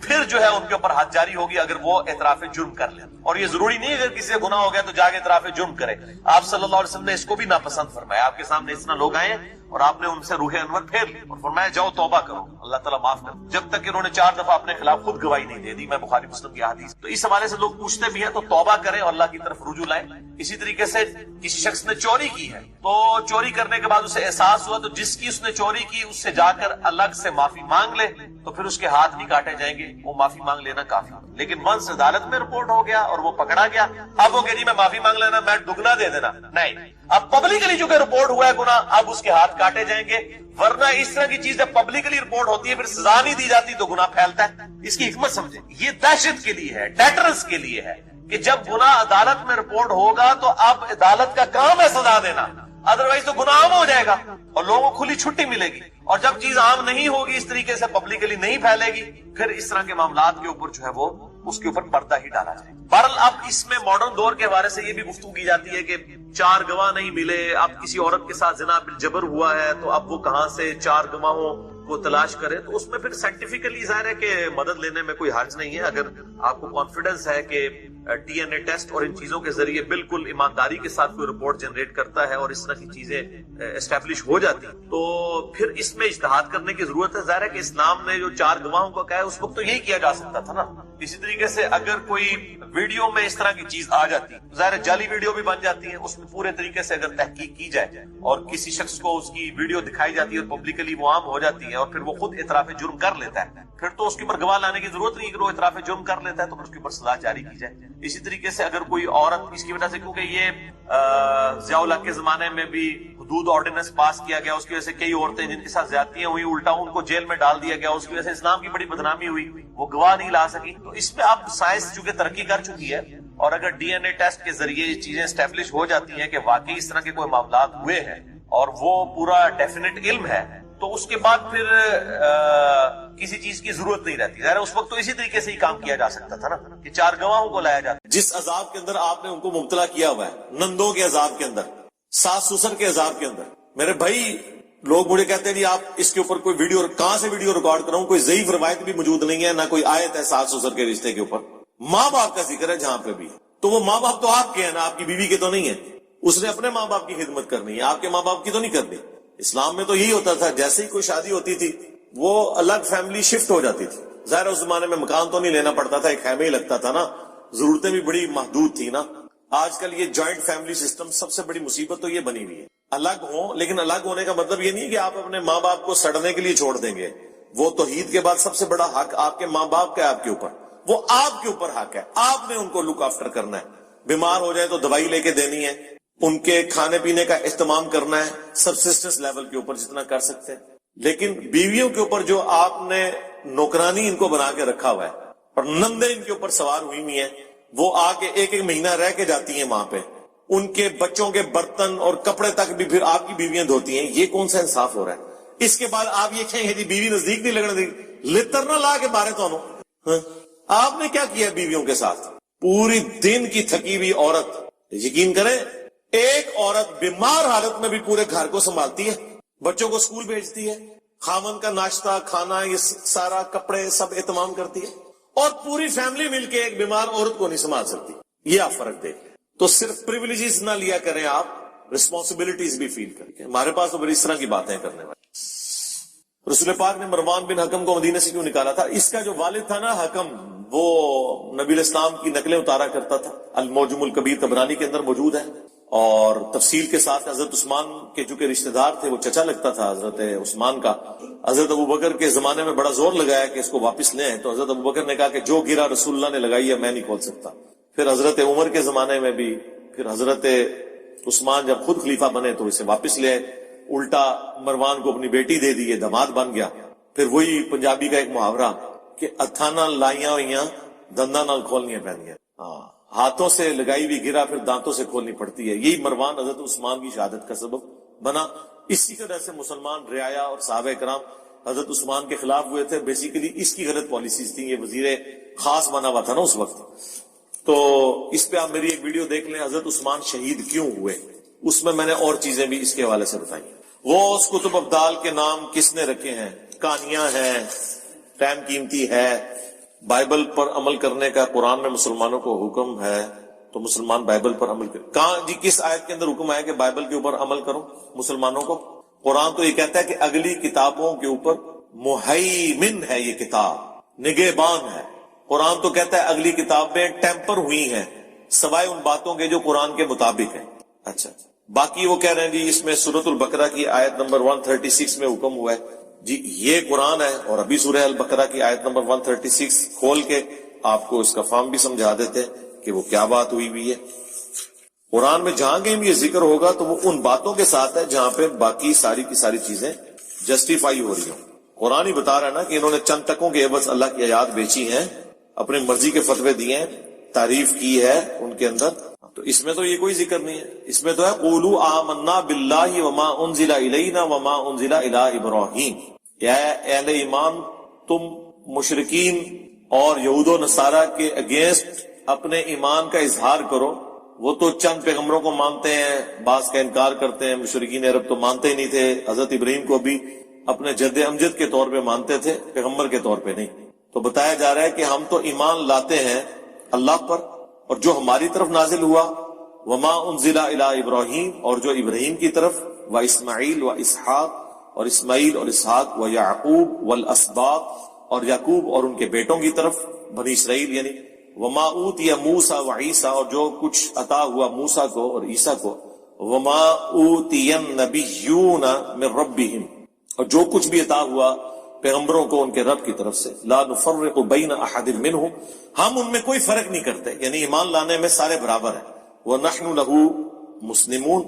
پھر جو ہے ان کے اوپر حد جاری ہوگی اگر وہ اعتراف جرم کر لیں۔ اور یہ ضروری نہیں اگر کسی سے گناہ ہو گیا تو جا کے اعتراف جرم کرے۔ آپ صلی اللہ علیہ وسلم نے اس کو بھی ناپسند فرمایا۔ آپ کے سامنے اتنا لوگ آئے اور آپ نے ان سے روح انور پھیر لی اور فرمایا جاؤ توبہ کرو، اللہ تعالیٰ معاف کر، جب تک کہ انہوں نے 4 دفعہ اپنے خلاف خود گواہی نہیں دے دی۔ میں بخاری مسلم کی حدیث۔ تو اس حوالے سے لوگ پوچھتے بھی ہیں تو توبہ کریں اور اللہ کی طرف رجوع لائیں۔ اسی طریقے سے کسی شخص نے چوری کی ہے تو چوری کرنے کے بعد اسے احساس ہوا تو جس کی اس نے چوری کی اس سے جا کر الگ سے معافی مانگ لے تو پھر اس کے ہاتھ بھی کاٹے جائیں گے، وہ معافی مانگ لینا کافی۔ لیکن ونس عدالت میں رپورٹ ہو گیا اور وہ پکڑا گیا، اب وہ کہ جی میں معافی مانگ لینا، میں دگنا دے دینا، نہیں، اب پبلکلی چونکہ رپورٹ ہوا ہے گناہ، اب اس کے ہاتھ کاٹے جائیں گے۔ ورنہ اس طرح کی چیز جب پبلکلی رپورٹ ہوتی ہے پھر سزا نہیں دی جاتی تو گناہ پھیلتا ہے۔ اس کی حکمت سمجھیں، یہ دہشت کے لیے ہے، ڈیٹرنس کے لیے ہے کہ جب گناہ عدالت میں رپورٹ ہوگا تو اب عدالت کا کام ہے سزا دینا، ادروائز تو گناہ عام ہو جائے گا اور لوگوں کو کھلی چھٹی ملے گی۔ اور جب چیز عام نہیں ہوگی، اس طریقے سے پبلکلی نہیں پھیلے گی، پھر اس طرح کے معاملات کے اوپر جو ہے وہ اس کے اوپر پردہ ہی ڈالا جائے۔ بہرحال اب اس میں ماڈرن دور کے حوالے سے یہ بھی گفتگو کی جاتی ہے کہ 4 گواہ نہیں ملے، اب کسی عورت کے ساتھ زنا بالجبر ہوا ہے تو اب وہ کہاں سے 4 گواہوں کو تلاش کرے۔ تو اس میں پھر سائنٹیفکلی ظاہر ہے کہ مدد لینے میں کوئی حرج نہیں ہے اگر آپ کو کانفیڈنس ہے کہ ڈی این اے ٹیسٹ اور ان چیزوں کے ذریعے بالکل ایمانداری کے ساتھ کوئی رپورٹ جنریٹ کرتا ہے اور اس طرح کی چیزیں اسٹیبلش ہو جاتی تو پھر اس میں اجتہاد کرنے کی ضرورت ہے۔ ظاہر ہے کہ اسلام نے جو 4 گواہوں کو کہا ہے اس وقت تو یہی کیا جا سکتا تھا نا۔ اسی طریقے سے اگر کوئی ویڈیو میں اس طرح کی چیز آ جاتی، ظاہر جعلی ویڈیو بھی بن جاتی ہے، اس میں پورے طریقے سے اگر تحقیق کی جائے اور کسی شخص کو اس کی ویڈیو دکھائی جاتی ہے اور پبلکلی وہ عام ہو جاتی ہے اور پھر وہ خود اعتراف جرم کر لیتا ہے، پھر تو اس کے اوپر گواہ لانے کی ضرورت نہیں، اگر وہ اعتراف جرم کر لیتا ہے تو پھر اس کے اوپر سزا جاری کی جائے۔ اسی طریقے سے اگر کوئی عورت اس کی وجہ سے، کیونکہ یہ ضیاء الحق کے زمانے میں بھی حدود آرڈیننس پاس کیا گیا، اس کی وجہ سے کئی عورتیں جن کے ساتھ زیادتیاں ہوئی الٹا ان کو جیل میں ڈال دیا گیا، اس کی وجہ سے اسلام کی بڑی بدنامی ہوئی، وہ گواہ نہیں لا سکی۔ تو اس میں اب سائنس چونکہ ترقی کر چکی ہے اور اگر ڈی این اے ٹیسٹ کے ذریعے یہ چیزیں اسٹیبلش ہو جاتی ہیں کہ واقعی اس طرح کے کوئی معاملات ہوئے ہیں اور وہ پورا ڈیفینیٹ علم ہے تو اس کے بعد پھر کسی چیز کی ضرورت نہیں رہتی۔ ظاہر اس وقت تو اسی طریقے سے ہی کام کیا جا سکتا تھا نا کہ 4 گواہوں کو لایا جاتا۔ جس عذاب کے اندر آپ نے ان کو مبتلا کیا ہوا ہے، نندوں کے عذاب کے اندر، ساس سسر کے عذاب کے اندر، میرے بھائی لوگ مجھے کہتے ہیں جی آپ اس کے اوپر کوئی ویڈیو، کہاں سے ویڈیو ریکارڈ کراؤں؟ کوئی ضعیف روایت بھی موجود نہیں ہے، نہ کوئی آیت ہے ساس سسر کے رشتے کے اوپر۔ ماں باپ کا ذکر ہے جہاں پہ بھی، تو وہ ماں باپ تو آپ کے ہیں نا، آپ کی بیوی کے تو نہیں ہے۔ اس نے اپنے ماں باپ کی خدمت کرنی ہے، آپ کے ماں باپ کی تو نہیں کرنی۔ اسلام میں تو یہی ہوتا تھا، جیسے ہی کوئی شادی ہوتی تھی وہ الگ فیملی شفٹ ہو جاتی تھی۔ ظاہر اس زمانے میں مکان تو نہیں لینا پڑتا تھا، ایک خیمے ہی لگتا تھا نا، ضرورتیں بھی بڑی محدود تھی نا۔ آج کل یہ جوائنٹ فیملی سسٹم سب سے بڑی مصیبت تو یہ بنی ہوئی ہے۔ الگ ہوں، لیکن الگ ہونے کا مطلب یہ نہیں کہ آپ اپنے ماں باپ کو سڑنے کے لیے چھوڑ دیں گے۔ وہ توحید کے بعد سب سے بڑا حق آپ کے ماں باپ کا ہے، آپ کے اوپر، وہ آپ کے اوپر حق ہے، آپ نے ان کو لک آفٹر کرنا ہے۔ بیمار ہو جائے تو دوائی لے کے دینی ہے، ان کے کھانے پینے کا اہتمام کرنا ہے، سبسسٹنس لیول کے اوپر جتنا کر سکتے ہیں۔ لیکن بیویوں کے اوپر جو آپ نے نوکرانی ان کو بنا کے رکھا ہوا ہے اور نندے ان کے اوپر سوار ہوئی ہوئی ہیں، وہ آ کے 1 مہینہ رہ کے جاتی ہیں وہاں پہ، ان کے بچوں کے برتن اور کپڑے تک بھی پھر آپ کی بیویاں دھوتی ہیں۔ یہ کون سا انصاف ہو رہا ہے؟ اس کے بعد آپ یہ کہیں گے بیوی نزدیک نہیں لگنے دی، لتر نہ لا کے بارے تو آپ نے کیا کیا بیویوں کے ساتھ؟ پوری دن کی تھکی ہوئی عورت، یقین کریں ایک عورت بیمار حالت میں بھی پورے گھر کو سنبھالتی ہے، بچوں کو اسکول بھیجتی ہے، خاوند کا ناشتہ کھانا یہ سارا کپڑے سب اہتمام کرتی ہے، اور پوری فیملی مل کے ایک بیمار عورت کو نہیں سنبھال سکتی۔ یہ آپ فرق دیکھیں۔ تو صرف پریویلیجز نہ لیا کریں، آپ رسپانسبلٹیز بھی فیل کریں۔ ہمارے پاس تو بڑی اس طرح کی باتیں کرنے والے۔ رسول پاک نے مروان بن حکم کو مدینے سے کیوں نکالا تھا؟ اس کا جو والد تھا نا حکم، وہ نبی الاسلام کی نقلیں اتارا کرتا تھا، الموجم الکبیر طبرانی کے اندر موجود ہے، اور تفصیل کے ساتھ حضرت عثمان کے چونکہ رشتہ دار تھے، وہ چچا لگتا تھا حضرت عثمان کا۔ حضرت ابوبکر کے زمانے میں بڑا زور لگایا کہ اس کو واپس لیں، تو حضرت ابوبکر نے کہا کہ جو گرا رسول اللہ نے لگائی ہے میں نہیں کھول سکتا۔ پھر حضرت عمر کے زمانے میں بھی، پھر حضرت عثمان جب خود خلیفہ بنے تو اسے واپس لے آئے، الٹا مروان کو اپنی بیٹی دے دی، داماد بن گیا۔ پھر وہی پنجابی کا ایک محاورہ کہ اتھانا لائیاں ہوئیاں دنداں نال کھولنی پہنی ہے. ہاں ہاتھوں سے لگائی ہوئی گرا پھر دانتوں سے کھولنی پڑتی ہے. یہی مروان حضرت عثمان کی شہادت کا سبب بنا. اسی طرح سے مسلمان رعایا اور صحابہ کرام حضرت عثمان کے خلاف ہوئے تھے. بیسیکلی اس کی غلط پالیسیز تھیں. یہ وزیر خاص بنا ہوا تھا نا اس وقت. تو اس پہ آپ میری ایک ویڈیو دیکھ لیں, حضرت عثمان شہید کیوں ہوئے. اس میں نے اور چیزیں بھی اس کے حوالے سے بتائی. وہ اس کتب ابدال کے نام کس نے رکھے ہیں؟ کہانیاں ہیں, ٹائم قیمتی ہے. بائبل پر عمل کرنے کا قرآن میں مسلمانوں کو حکم ہے, تو مسلمان بائبل پر عمل کریں. کہاں جی کس آیت کے اندر حکم ہے کہ بائبل کے اوپر عمل کرو مسلمانوں کو؟ قرآن تو یہ کہتا ہے کہ اگلی کتابوں کے اوپر مہیمن ہے, یہ کتاب نگہبان ہے. قرآن تو کہتا ہے اگلی کتابیں ٹیمپر ہوئی ہیں سوائے ان باتوں کے جو قرآن کے مطابق ہیں. اچھا باقی وہ کہہ رہے ہیں جی اس میں سورۃ البقرہ کی آیت نمبر 136 میں حکم ہوا ہے. جی یہ قرآن ہے, اور ابھی سورہ البقرہ کی آیت نمبر 136 کھول کے آپ کو اس کا فارم بھی سمجھا دیتے ہیں کہ وہ کیا بات ہوئی ہے. قرآن میں جہاں کہیں بھی یہ ذکر ہوگا تو وہ ان باتوں کے ساتھ ہے جہاں پہ باقی ساری کی ساری چیزیں جسٹیفائی ہو رہی ہوں. قرآن ہی بتا رہا ہے نا کہ انہوں نے چند ٹکوں کے عوض اللہ کی آیات بیچی ہیں, اپنی مرضی کے فتوے دیے ہیں, تعریف کی ہے ان کے اندر. تو اس میں تو یہ کوئی ذکر نہیں ہے. اس میں تو ہے قولوا آمنا باللہ وما انزل الینا وما انزل الی ابراہیم. یا اہل ایمان تم مشرکین اور یہود و نصارہ کے اگینسٹ اپنے ایمان کا اظہار کرو. وہ تو چند پیغمبروں کو مانتے ہیں, بعض کا انکار کرتے ہیں. مشرکین عرب تو مانتے ہی نہیں تھے. حضرت ابراہیم کو بھی اپنے جد امجد کے طور پہ مانتے تھے, پیغمبر کے طور پہ نہیں. تو بتایا جا رہا ہے کہ ہم تو ایمان لاتے ہیں اللہ پر اور جو ہماری طرف نازل ہوا, وما انزل الی ابراہیم, اور جو ابراہیم کی طرف, و اسماعیل و اسحاق, اور اسماعیل اور اسحاق, و یعقوب والاسباط, اور یعقوب اور ان کے بیٹوں کی طرف بنی اسرائیل, یعنی وما اوتی موسیٰ و عیسیٰ, اور جو کچھ عطا ہوا موسیٰ کو اور عیسیٰ کو, وما اوتی النبیون من ربہم, اور جو کچھ بھی عطا ہوا پیغمبروں کو ان کے رب کی طرف سے, لا نفرق بین احد منہم, ہم ان میں کوئی فرق نہیں کرتے, یعنی ایمان لانے میں سارے برابر ہیں. وَنَحْنُ لَهُ مُسْلِمُونَ,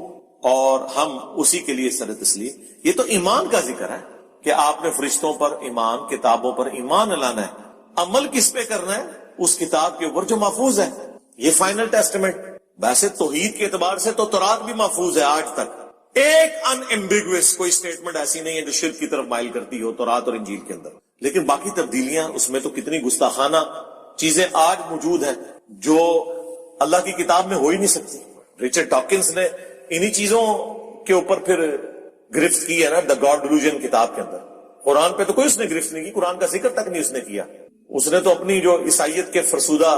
اور ہم اسی کے لیے سر تسلیم. یہ تو ایمان کا ذکر ہے کہ آپ نے فرشتوں پر ایمان, کتابوں پر ایمان لانا ہے. عمل کس پہ کرنا ہے؟ اس کتاب کے اوپر جو محفوظ ہے. یہ فائنل ٹیسٹمنٹ. ویسے توحید کے اعتبار سے تو تورات بھی محفوظ ہے آج تک. ایک ان ایمبیگوس کوئی سٹیٹمنٹ ایسی نہیں ہے جو شرک کی طرف مائل کرتی ہو تورات اور انجیل کے اندر. لیکن باقی تبدیلیاں اس میں تو کتنی گستاخانہ چیزیں آج موجود ہیں جو اللہ کی کتاب میں ہو ہی نہیں سکتی. رچرڈ ڈاکنز نے انہی چیزوں کے اوپر پھر گرفت کی ہے نا, دا گاڈ ڈیلوژن کتاب کے اندر. قرآن پہ تو کوئی اس نے گرفت نہیں کی, قرآن کا ذکر تک نہیں اس نے کیا. اس نے تو اپنی جو عیسائیت کے فرسودہ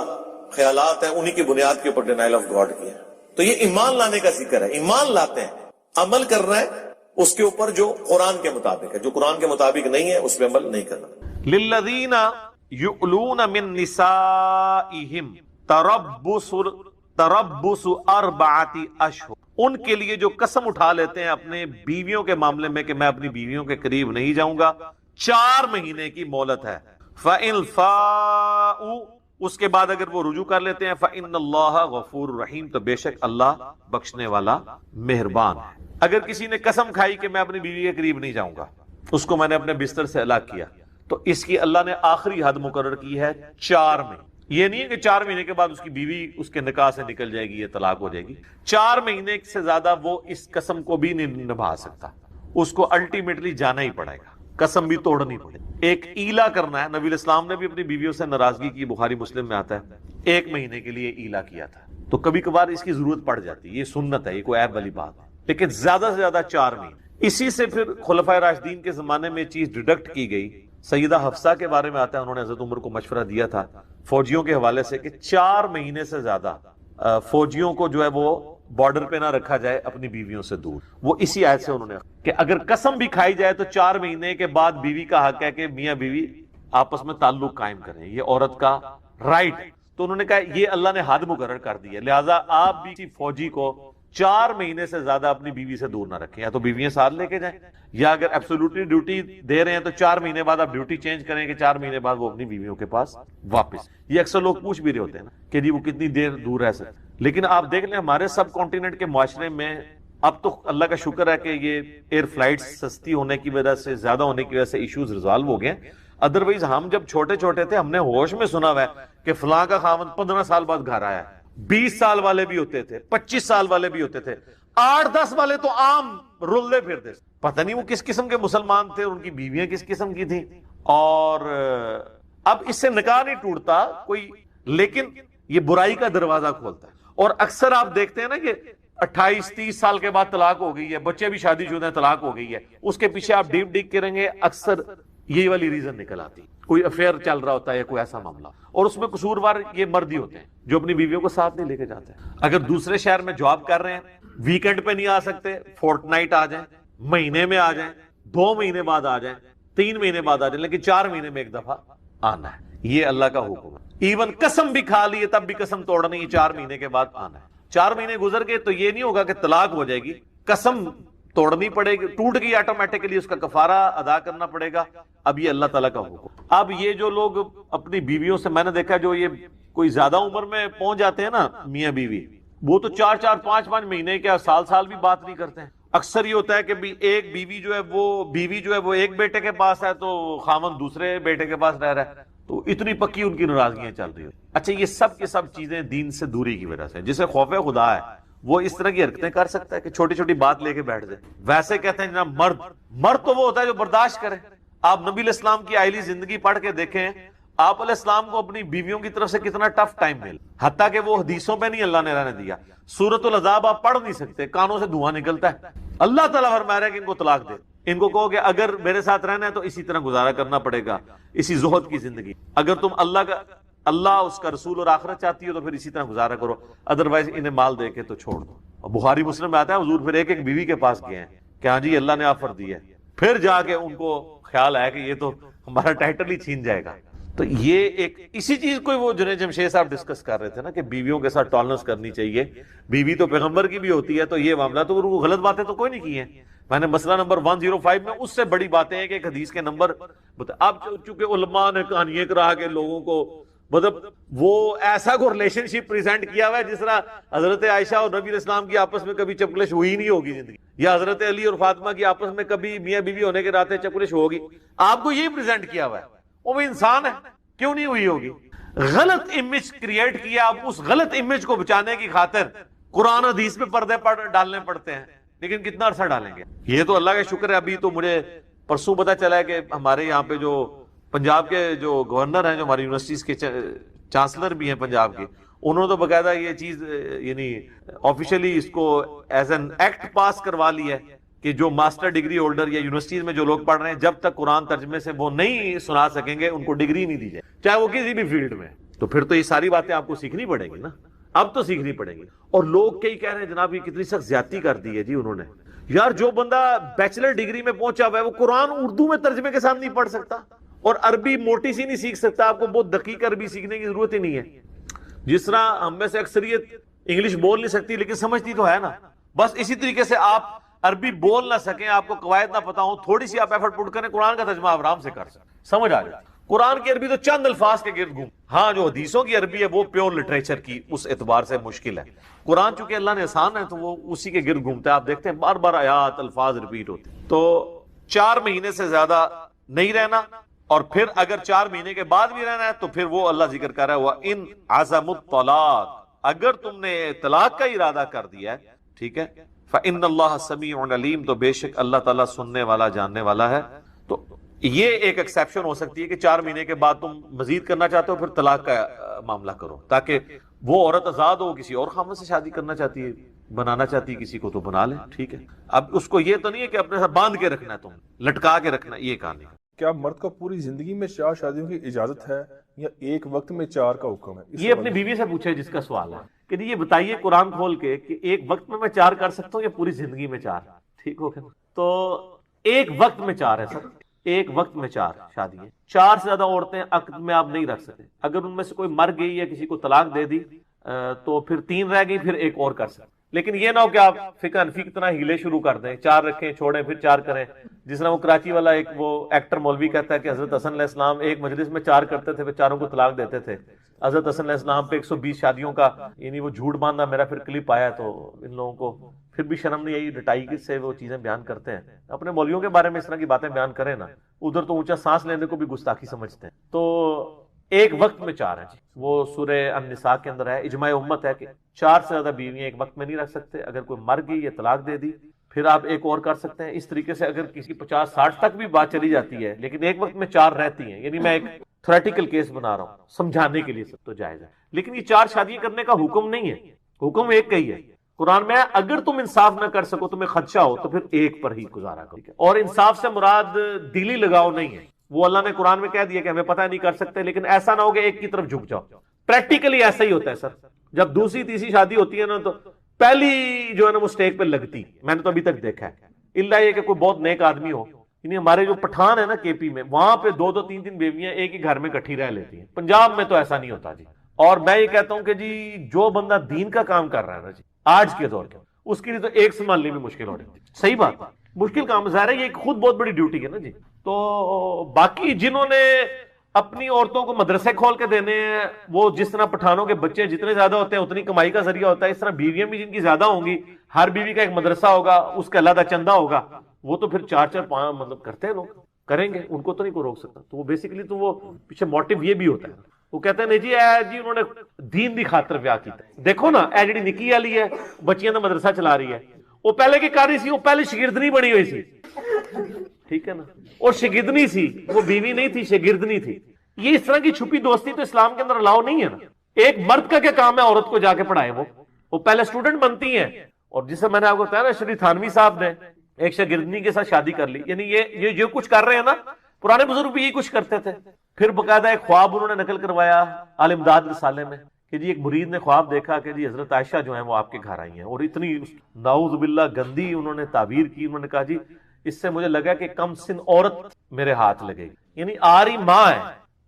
خیالات ہیں انہی کی بنیاد کے اوپر ڈینائل آف گاڈ کیا. تو یہ ایمان لانے کا ذکر ہے. ایمان لاتے ہیں, عمل کرنا ہے اس کے اوپر جو قرآن کے مطابق ہے. جو قرآن کے مطابق نہیں ہے اس پہ عمل نہیں کرنا. للذین یؤلون من نسائہم تربص 4 اشہر, ان کے لیے جو قسم اٹھا لیتے ہیں اپنے بیویوں کے معاملے میں کہ میں اپنی بیویوں کے قریب نہیں جاؤں گا, 4 مہینے کی مہلت ہے. فَإِنْ فَاءُوا, اس کے بعد اگر وہ رجوع کر لیتے ہیں, فَإِنَّ اللَّهَ غَفُورٌ رَحِيمٌ, تو بے شک اللہ بخشنے والا مہربان ہے. اگر کسی نے قسم کھائی کہ میں اپنی بیوی کے قریب نہیں جاؤں گا, اس کو میں نے اپنے بستر سے الگ کیا, تو اس کی اللہ نے آخری حد مقرر کی ہے 4 مہینے. یہ نہیں ہے کہ 4 مہینے کے بعد اس کی بیوی اس کے نکاح سے نکل جائے گی یا طلاق ہو جائے گی. 4 مہینے سے زیادہ وہ اس قسم کو بھی نہیں نبھا سکتا. اس کو الٹیمیٹلی جانا ہی پڑے گا, قسم بھی توڑنی پڑے گی. ایک ایلا کرنا ہے. نبی علیہ السلام نے بھی اپنی بیویوں سے ناراضگی کی, بخاری مسلم میں آتا ہے 1 مہینے کے لیے ایلا کیا تھا. تو کبھی کبھار اس کی ضرورت پڑ جاتی ہے, یہ سنت ہے, یہ کوئی عیب والی بات ہے, لیکن زیادہ سے زیادہ 4 مہینے. اسی سے پھر خلفائے راشدین کے زمانے میں چیز ڈیڈکٹ کی گئی. سیدہ حفصہ کے بارے میں آتا ہے, انہوں نے حضرت عمر کو مشورہ دیا تھا فوجیوں کے حوالے سے کہ 4 مہینے سے زیادہ فوجیوں کو جو ہے وہ بارڈر پہ نہ رکھا جائے اپنی بیویوں سے دور. وہ اسی آیت سے انہوں نے کہ اگر قسم بھی کھائی جائے تو 4 مہینے کے بعد بیوی کا حق ہے کہ میاں بیوی آپس میں تعلق قائم کریں, یہ عورت کا رائٹ. تو انہوں نے کہا یہ اللہ نے حد مقرر کر دی ہے, لہٰذا آپ بھی فوجی کو 4 مہینے سے زیادہ اپنی بیوی سے دور نہ رکھیں. یا تو بیویاں ساتھ لے کے جائیں, یا اگر ایبسولوٹلی ڈیوٹی دے رہے ہیں تو 4 مہینے بعد آپ ڈیوٹی چینج کریں کہ 4 مہینے بعد وہ اپنی بیویوں کے پاس واپس. یہ اکثر لوگ پوچھ بھی رہے ہوتے ہیں نا کہ جی وہ کتنی دیر دور رہ سکتے. لیکن آپ دیکھ لیں ہمارے سب کانٹیننٹ کے معاشرے میں اب تو اللہ کا شکر ہے کہ یہ ایئر فلائٹ سستی ہونے کی وجہ سے, زیادہ ہونے کی وجہ سے ایشوز ریزالو ہو گئے. ادروائز ہم جب چھوٹے چھوٹے تھے ہم نے ہوش میں سنا ہوا ہے کہ فلاں کا خاوند 15 سال بعد گھر آیا ہے. 20 سال والے بھی ہوتے تھے, 25 سال والے بھی ہوتے تھے, 8-10 والے تو عام رلے پھرتے. پتہ نہیں وہ کس قسم کے مسلمان تھے, ان کی بیویاں کس قسم کی تھیں. اور اب اس سے نکاح نہیں ٹوٹتا کوئی, لیکن یہ برائی کا دروازہ کھولتا ہے. اور اکثر آپ دیکھتے ہیں نا کہ 28-30 سال کے بعد طلاق ہو گئی ہے, بچے بھی شادی شدہ ہیں, طلاق ہو گئی ہے, اس کے پیچھے آپ ڈیپ ڈیگ کریں گے اکثر یہی والی ریزن نکل آتی, کوئی افیئر چل رہا ہوتا ہے یا کوئی ایسا معاملہ, اور اس میں قصوروار یہ مرد ہی ہوتے ہیں جو اپنی بیویوں کو ساتھ نہیں لے کے جاتے. اگر دوسرے شہر میں جاب کر رہے ہیں, ویکینڈ پہ نہیں آ سکتے, فورٹ نائٹ آ جائیں, مہینے میں آ جائیں, 2 مہینے بعد آ جائیں, 3 مہینے بعد آ جائیں, لیکن 4 مہینے میں ایک دفعہ آنا ہے. یہ اللہ کا حکم ہے. ایون قسم بھی کھا لیے تب بھی قسم توڑنی, 4 مہینے کے بعد آنا ہے. 4 مہینے گزر گئے تو یہ نہیں ہوگا کہ طلاق ہو جائے گی, قسم توڑنی پڑے گی, ٹوٹ گئی آٹومیٹکلی, اس کا کفارہ ادا کرنا پڑے گا. اب یہ اللہ تعالیٰ کا حکم. اب یہ جو لوگ اپنی بیویوں سے, میں نے دیکھا جو یہ کوئی زیادہ عمر میں پہنچ جاتے ہیں نا میاں بیوی, وہ تو 4-4 5-5 مہینے کیا سال بھی بات نہیں کرتے ہیں. اکثر یہ ہوتا ہے کہ ایک بیوی جو ہے وہ ایک بیٹے کے پاس ہے تو خاوند دوسرے بیٹے کے پاس رہ رہا ہے, تو اتنی پکی ان کی ناراضگیاں چل رہی ہیں. اچھا, یہ سب کے سب چیزیں دین سے دوری کی وجہ سے. جسے خوف خدا ہے وہ اس طرح کی حرکتیں کر سکتا ہے کہ چھوٹی چھوٹی بات لے کے بیٹھ جائے. ویسے کہتے ہیں جناب مرد تو وہ ہوتا ہے جو برداشت کرے. آپ نبی علیہ السلام کی آئلی زندگی پڑھ کے دیکھیں, آپ علیہ السلام کو اپنی بیویوں کی طرف سے کتنا ٹف ٹائم مل, حتیٰ کہ وہ حدیثوں پہ نہیں اللہ نے رہنے دیا. سورۃ العذاب آپ پڑھ نہیں سکتے, کانوں سے دھواں نکلتا ہے. اللہ تعالیٰ فرما رہا ہے کہ ان کو طلاق دے, ان کو کہو کہ اگر میرے ساتھ رہنا ہے تو اسی طرح گزارا کرنا پڑے گا, اسی زہد کی زندگی. اگر تم اللہ اس کا رسول اور آخرت چاہتی ہو تو پھر اسی طرح گزارا کرو, ادروائز انہیں مال دے کے تو چھوڑ دو. اور بخاری مسلم میں آتا ہے حضور پھر ایک بیوی کے پاس گئے ہیں کہ ہاں جی اللہ نے آفر دی ہے, پھر جا کے ان کو خیال آیا کہ یہ تو ہمارا ٹائٹل ہی چھین جائے گا. تو یہ ایک اسی چیز کو وہ جنید جمشید صاحب ڈسکس کر رہے تھے نا کہ بیویوں کے ساتھ ٹالرنس کرنی چاہیے. بیوی تو پیغمبر کی بھی ہوتی ہے, تو یہ معاملہ تو غلط باتیں تو کوئی نہیں کی ہیں. میں نے مسئلہ نمبر 105 میں اس سے بڑی باتیں ہیں کہ ایک حدیث کے نمبر اب چونکہ علماء نے کہانیاں کرا کے لوگوں کو مطلب وہ ایسا کو ریلیشن شپ پریزنٹ کیا ہوا ہے جس طرح حضرت عائشہ اور نبی علیہ السلام کی آپس میں کبھی چپکلش ہوئی نہیں ہوگی زندگی, یا حضرت علی اور فاطمہ کی آپس میں کبھی میاں بیوی ہونے کے ناطے چپکلش ہوگی. آپ کو یہی پریزنٹ کیا ہوا ہے. وہ بھی انسان ہے, کیوں نہیں ہوئی ہوگی؟ غلط امیج کریٹ کیا. اب اس غلط امیج کو بچانے کی خاطر قرآن حدیث میں پردے ڈالنے پڑتے ہیں, لیکن کتنا عرصہ ڈالیں گے؟ یہ تو اللہ کا شکر ہے. ابھی تو مجھے پرسوں پتا چلا ہے کہ ہمارے یہاں پہ جو پنجاب کے جو گورنر ہیں, جو ہماری یونیورسٹیز کے چانسلر بھی ہیں پنجاب کے, انہوں نے تو باقاعدہ یہ چیز یعنی آفیشلی اس کو ایز این ایکٹ پاس کروا لی ہے کہ جو ماسٹر ڈگری ہولڈر یا یونیورسٹیز میں جو لوگ پڑھ رہے ہیں جب تک قرآن ترجمے سے وہ نہیں سنا سکیں گے ان کو ڈگری نہیں دی جائے, چاہے وہ کسی بھی فیلڈ میں. تو پھر تو یہ ساری باتیں آپ کو سیکھنی پڑیں گی نا, اب تو سیکھنی پڑیں گی. اور لوگ کئی کہہ رہے ہیں جناب یہ کتنی سخت زیادتی کر دی ہے جی انہوں نے. یار جو بندہ بیچلر ڈگری میں پہنچا ہوا ہے وہ قرآن اردو میں ترجمے کے ساتھ نہیں پڑھ سکتا, اور عربی موٹی سی نہیں سیکھ سکتا. آپ کو بہت دقیق عربی سیکھنے کی ضرورت ہی نہیں ہے. جس طرح ہم میں سے اکثریت انگلش بول نہیں سکتی لیکن سمجھتی تو ہے نا, بس اسی طریقے سے آپ عربی بول نہ سکیں, آپ کو قواعد نہ پتا ہوں, تھوڑی سی آپ ایفرٹ پٹ کریں, قرآن کا ترجمہ آرام سے کر سکیں, سمجھ آ جائے. قرآن کی عربی تو چند الفاظ کے گرد گھوم. ہاں جو حدیثوں کی عربی ہے وہ پیور لٹریچر کی اس اعتبار سے مشکل ہے. قرآن چونکہ اللہ نے آسان ہے تو وہ اسی کے گرد گھومتا ہے. آپ دیکھتے ہیں بار بار آیات الفاظ ریپیٹ ہوتے ہیں. تو 4 مہینے سے زیادہ نہیں رہنا, اور پھر اگر 4 مہینے کے بعد بھی رہنا ہے تو پھر وہ اللہ ذکر کر رہا ہے وَإِنْ عَزَمُ الطَّلَاقَ, اگر تم نے طلاق کا ارادہ کر دیا ہے, ٹھیک ہے, فَإِنَّ اللَّهَ سَمِيعٌ عَلِيمٌ, تو بے شک اللہ تعالیٰ سننے والا جاننے والا ہے. تو یہ ایک ایکسیپشن ہو سکتی ہے کہ 4 مہینے کے بعد تم مزید کرنا چاہتے ہو پھر طلاق کا معاملہ کرو, تاکہ وہ عورت آزاد ہو, کسی اور خامد سے شادی کرنا چاہتی ہے, بنانا چاہتی ہے کسی کو تو بنا لے, ٹھیک ہے. اب اس کو یہ تو نہیں ہے کہ اپنے ساتھ باندھ کے رکھنا ہے, تم لٹکا کے رکھنا, یہ کہانی. کیا مرد کو پوری زندگی میں 4 شادیوں کی اجازت ہے یا ایک وقت میں 4 کا حکم ہے؟ یہ اپنی بیوی سے پوچھے جس کا سوال ہے کہ یہ بتائیے قرآن کھول کے کہ ایک وقت میں 4 کر سکتا ہوں یا پوری زندگی میں 4؟ ٹھیک ہو گیا. تو ایک وقت میں 4 ہے سر, ایک وقت میں 4 شادی ہے. 4 سے زیادہ عورتیں عقد میں آپ نہیں رکھ سکتے. اگر ان میں سے کوئی مر گئی یا کسی کو طلاق دے دی تو پھر 3 رہ گئی, پھر ایک اور کر سکتے. لیکن یہ نہ ہو کہ آپ فقہ حنفی کی طرح ہیلے شروع کر دیں, 4 رکھیں چھوڑیں پھر 4 کریں. جس طرح وہ کراچی والا ایک وہ ایکٹر مولوی کہتا ہے کہ حضرت حسن علیہ السلام ایک مجلس میں 4 کرتے تھے, پھر 4 کو طلاق دیتے تھے. حضرت حسن علیہ السلام پہ 120 شادیوں کا یعنی وہ جھوٹ باندھا. میرا پھر کلپ آیا تو ان لوگوں کو پھر بھی شرم نہیں آئی, ڈٹائی سے وہ چیزیں بیان کرتے ہیں. اپنے مولویوں کے بارے میں اس طرح کی باتیں بیان کریں نا, ادھر تو اونچا سانس لینے کو بھی گستاخی سمجھتے ہیں. تو ایک وقت میں 4 ہیں جی, وہ سورہ النساء کے اندر ہے. اجماع امت ہے کہ 4 سے زیادہ بیویاں ایک وقت میں نہیں رکھ سکتے. اگر کوئی مر گئی یا طلاق دے دی پھر آپ ایک اور کر سکتے ہیں. اس طریقے سے اگر کسی 50-60 تک بھی بات چلی جاتی ہے لیکن ایک وقت میں 4 رہتی ہیں, یعنی میں ایک تھیوریٹیکل کیس بنا رہا ہوں سمجھانے کے لیے, سب تو جائز ہے. لیکن یہ 4 شادیاں کرنے کا حکم نہیں ہے, حکم ایک کا ہی ہے قرآن میں. اگر تم انصاف نہ کر سکو, تمہیں خدشہ ہو, تو پھر ایک پر ہی گزارا کرو. اور انصاف سے مراد دلی لگاؤ نہیں ہے, وہ اللہ نے قرآن میں کہہ دیا کہ ہمیں پتہ نہیں کر سکتے, لیکن ایسا نہ ہو کہ ایک کی طرف جھک جاؤ. پریکٹیکلی ایسا ہی ہوتا ہے سر. جب دوسری تیسری شادی ہوتی ہے نا تو پہلی جو ہے نا وہ اسٹیک پہ لگتی, میں نے تو ابھی تک دیکھا ہے, اللہ یہ کہ کوئی بہت نیک آدمی ہو. یعنی ہمارے جو پٹھان ہے نا کے پی میں, وہاں پہ 2-2 3-3 بیویاں ایک ہی گھر میں اکٹھی رہ لیتی ہیں. پنجاب میں تو ایسا نہیں ہوتا جی. اور میں یہ کہتا ہوں کہ جی جو بندہ دین کا کام کر رہا ہے نا جی آج کے دور کے, اس کے لیے تو ایک سنبھالنے بھی مشکل ہو رہی ہے. صحیح بات ہے, مشکل کام ظاہر ہے, یہ خود بہت بڑی ڈیوٹی ہے نا جی. تو باقی جنہوں نے اپنی عورتوں کو مدرسے کھول کے دینے ہیں, وہ جس طرح پٹھانوں کے بچے جتنے زیادہ ہوتے ہیں اتنی کمائی کا ذریعہ ہوتا ہے, اس طرح بیویاں بھی جن کی زیادہ ہوں گی, ہر بیوی کا ایک مدرسہ ہوگا, اس کا علیحدہ چندہ ہوگا, وہ تو پھر 4-4-5 مطلب کرتے ہیں لوگ, کریں گے, ان کو تو نہیں کوئی روک سکتا. تو وہ بیسیکلی تو وہ پیچھے موٹیو یہ بھی ہوتا ہے, وہ کہتے ہیں نہیں جی اے جی انہوں نے دین دی خاطر بیاہ کیتا ہے. دیکھو نا اے جڑی نکی والی ہے بچیاں دا مدرسہ چلا رہی ہے, وہ پہلے کی کاری سی, وہ پہلے شاگردنی بنی ہوئی سی, ٹھیک ہے نا, اور شاگردنی سی, وہ بیوی نہیں تھی, شاگردنی تھی. یہ اس طرح کی چھپی دوستی تو اسلام کے اندر الاؤ نہیں ہے نا. ایک مرد کا کیا کام ہے عورت کو جا کے پڑھائے, وہ پہلے اسٹوڈنٹ بنتی ہیں. اور جسے میں نے آپ کو بتایا نا, شری تھانوی صاحب نے ایک شاگردنی کے ساتھ شادی کر لی. یعنی یہ جو کچھ کر رہے ہیں نا, پرانے بزرگ بھی یہی کچھ کرتے تھے. پھر باقاعدہ ایک خواب انہوں نے نقل کروایا الامداد رسالے میں کہ جی ایک مرید نے خواب دیکھا کہ جی حضرت عائشہ جو ہیں وہ آپ کے گھر آئی ہیں, اور اتنی نعوذ باللہ گندی انہوں نے تعبیر کی. انہوں نے کہا جی اس سے مجھے لگا کہ کم سن عورت میرے ہاتھ لگے گی, یعنی آری ماں ہے,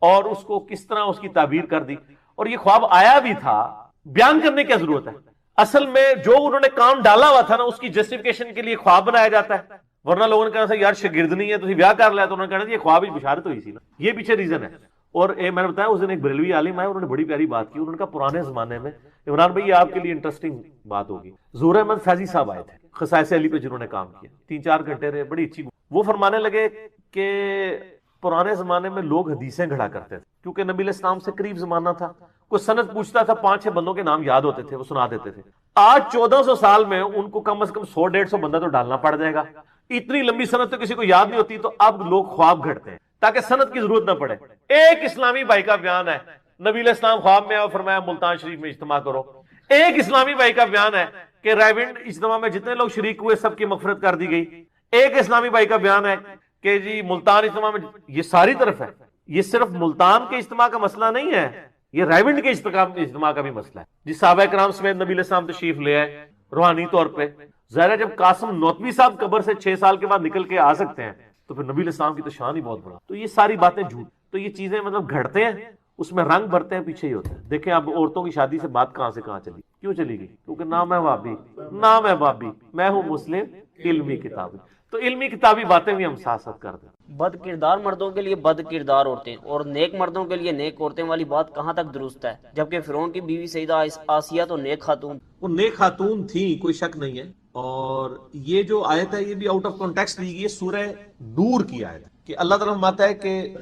اور اس کو کس طرح اس کی تعبیر کر دی. اور یہ خواب آیا بھی تھا, بیان کرنے کی ضرورت ہے. اصل میں جو انہوں نے کام ڈالا ہوا تھا نا, اس کی جسٹیفیکیشن کے لیے خواب بنایا جاتا ہے. ورنہ لوگوں نے کہا تھا یار شاگردنی ہے تو بیاہ کر لیا, تو انہوں نے کہا یہ خواب ہی بشارت ہوئی سی نا, یہ پیچھے ریزن ہے. اور میں نے بتایا اس دن ایک بریلوی عالم آئے, انہوں نے بڑی پیاری بات کی. انہوں نے کہا پرانے زمانے میں, عمران بھائی یہ آپ کے لیے انٹرسٹنگ بات ہوگی, ظہور احمد فیضی صاحب آئے تھے خصائص علی پہ جنہوں نے کام کیا, 3-4 گھنٹے رہے, بڑی اچھی. وہ فرمانے لگے کہ پرانے زمانے میں لوگ حدیثیں گھڑا کرتے تھے, کیونکہ نبی علیہ السلام سے قریب زمانہ تھا. کوئی سند پوچھتا تھا, 5-6 بندوں کے نام یاد ہوتے تھے, وہ سنا دیتے تھے. آج 1400 سال میں ان کو کم از کم 100-150 بندہ تو ڈالنا پڑ جائے گا. اتنی لمبی سند تو کسی کو یاد نہیں ہوتی. تو اب لوگ خواب گھڑتے ہیں تاکہ سند کی ضرورت نہ پڑے. ایک اسلامی بھائی کا بیان ہے, نبی علیہ السلام خواب میں آیا, فرمایا ملتان شریف میں اجتماع کرو. ایک اسلامی بھائی کا بیان ہے کہ رائیونڈ اجتماع میں جتنے لوگ شریک ہوئے سب کی مغفرت کر دی گئی. ایک اسلامی بھائی کا بیان ہے کہ جی ملتان اجتماع میں, یہ ساری طرف ہے. یہ صرف ملتان کے اجتماع کا مسئلہ نہیں ہے, یہ رائیونڈ کے اجتماع کا بھی مسئلہ ہے. جی صحابہ کرام سمیت نبی علیہ السلام تشریف لے آئے روحانی طور پہ. ظاہر ہے جب قاسم نوتوی صاحب قبر سے 6 سال کے بعد نکل کے آ سکتے ہیں تو پھر نبی علیہ السلام کی تو شان ہی بہت بڑا. تو یہ ساری باتیں جھوٹ. تو یہ چیزیں مطلب گھڑتے ہیں, اس میں رنگ بھرتے ہیں, پیچھے ہی ہوتے ہیں. دیکھیں اب عورتوں کی شادی سے بات کہاں سے کہاں چلی, کیوں چلی گئی؟ کیونکہ نہ میں وابی نہ میں بابی, میں ہوں مسلم علمی کتابی. تو علمی کتابی باتیں بھی ہم ساتھ ساتھ کر دیں. بد کردار مردوں کے لیے بد کردار عورتیں اور نیک مردوں کے لیے نیک عورتیں والی بات کہاں تک درست ہے؟ جبکہ فرعون کی بیوی سیدہ آسیہ تو نیک خاتون, وہ نیک خاتون تھی, کوئی شک نہیں ہے. اور یہ جو آیت ہے یہ بھی آؤٹ آف کانٹیکسٹ لی گئی ہے, سورہ نور کی آیت ہے کہ اللہ تعالیٰ فرماتا ہے کہ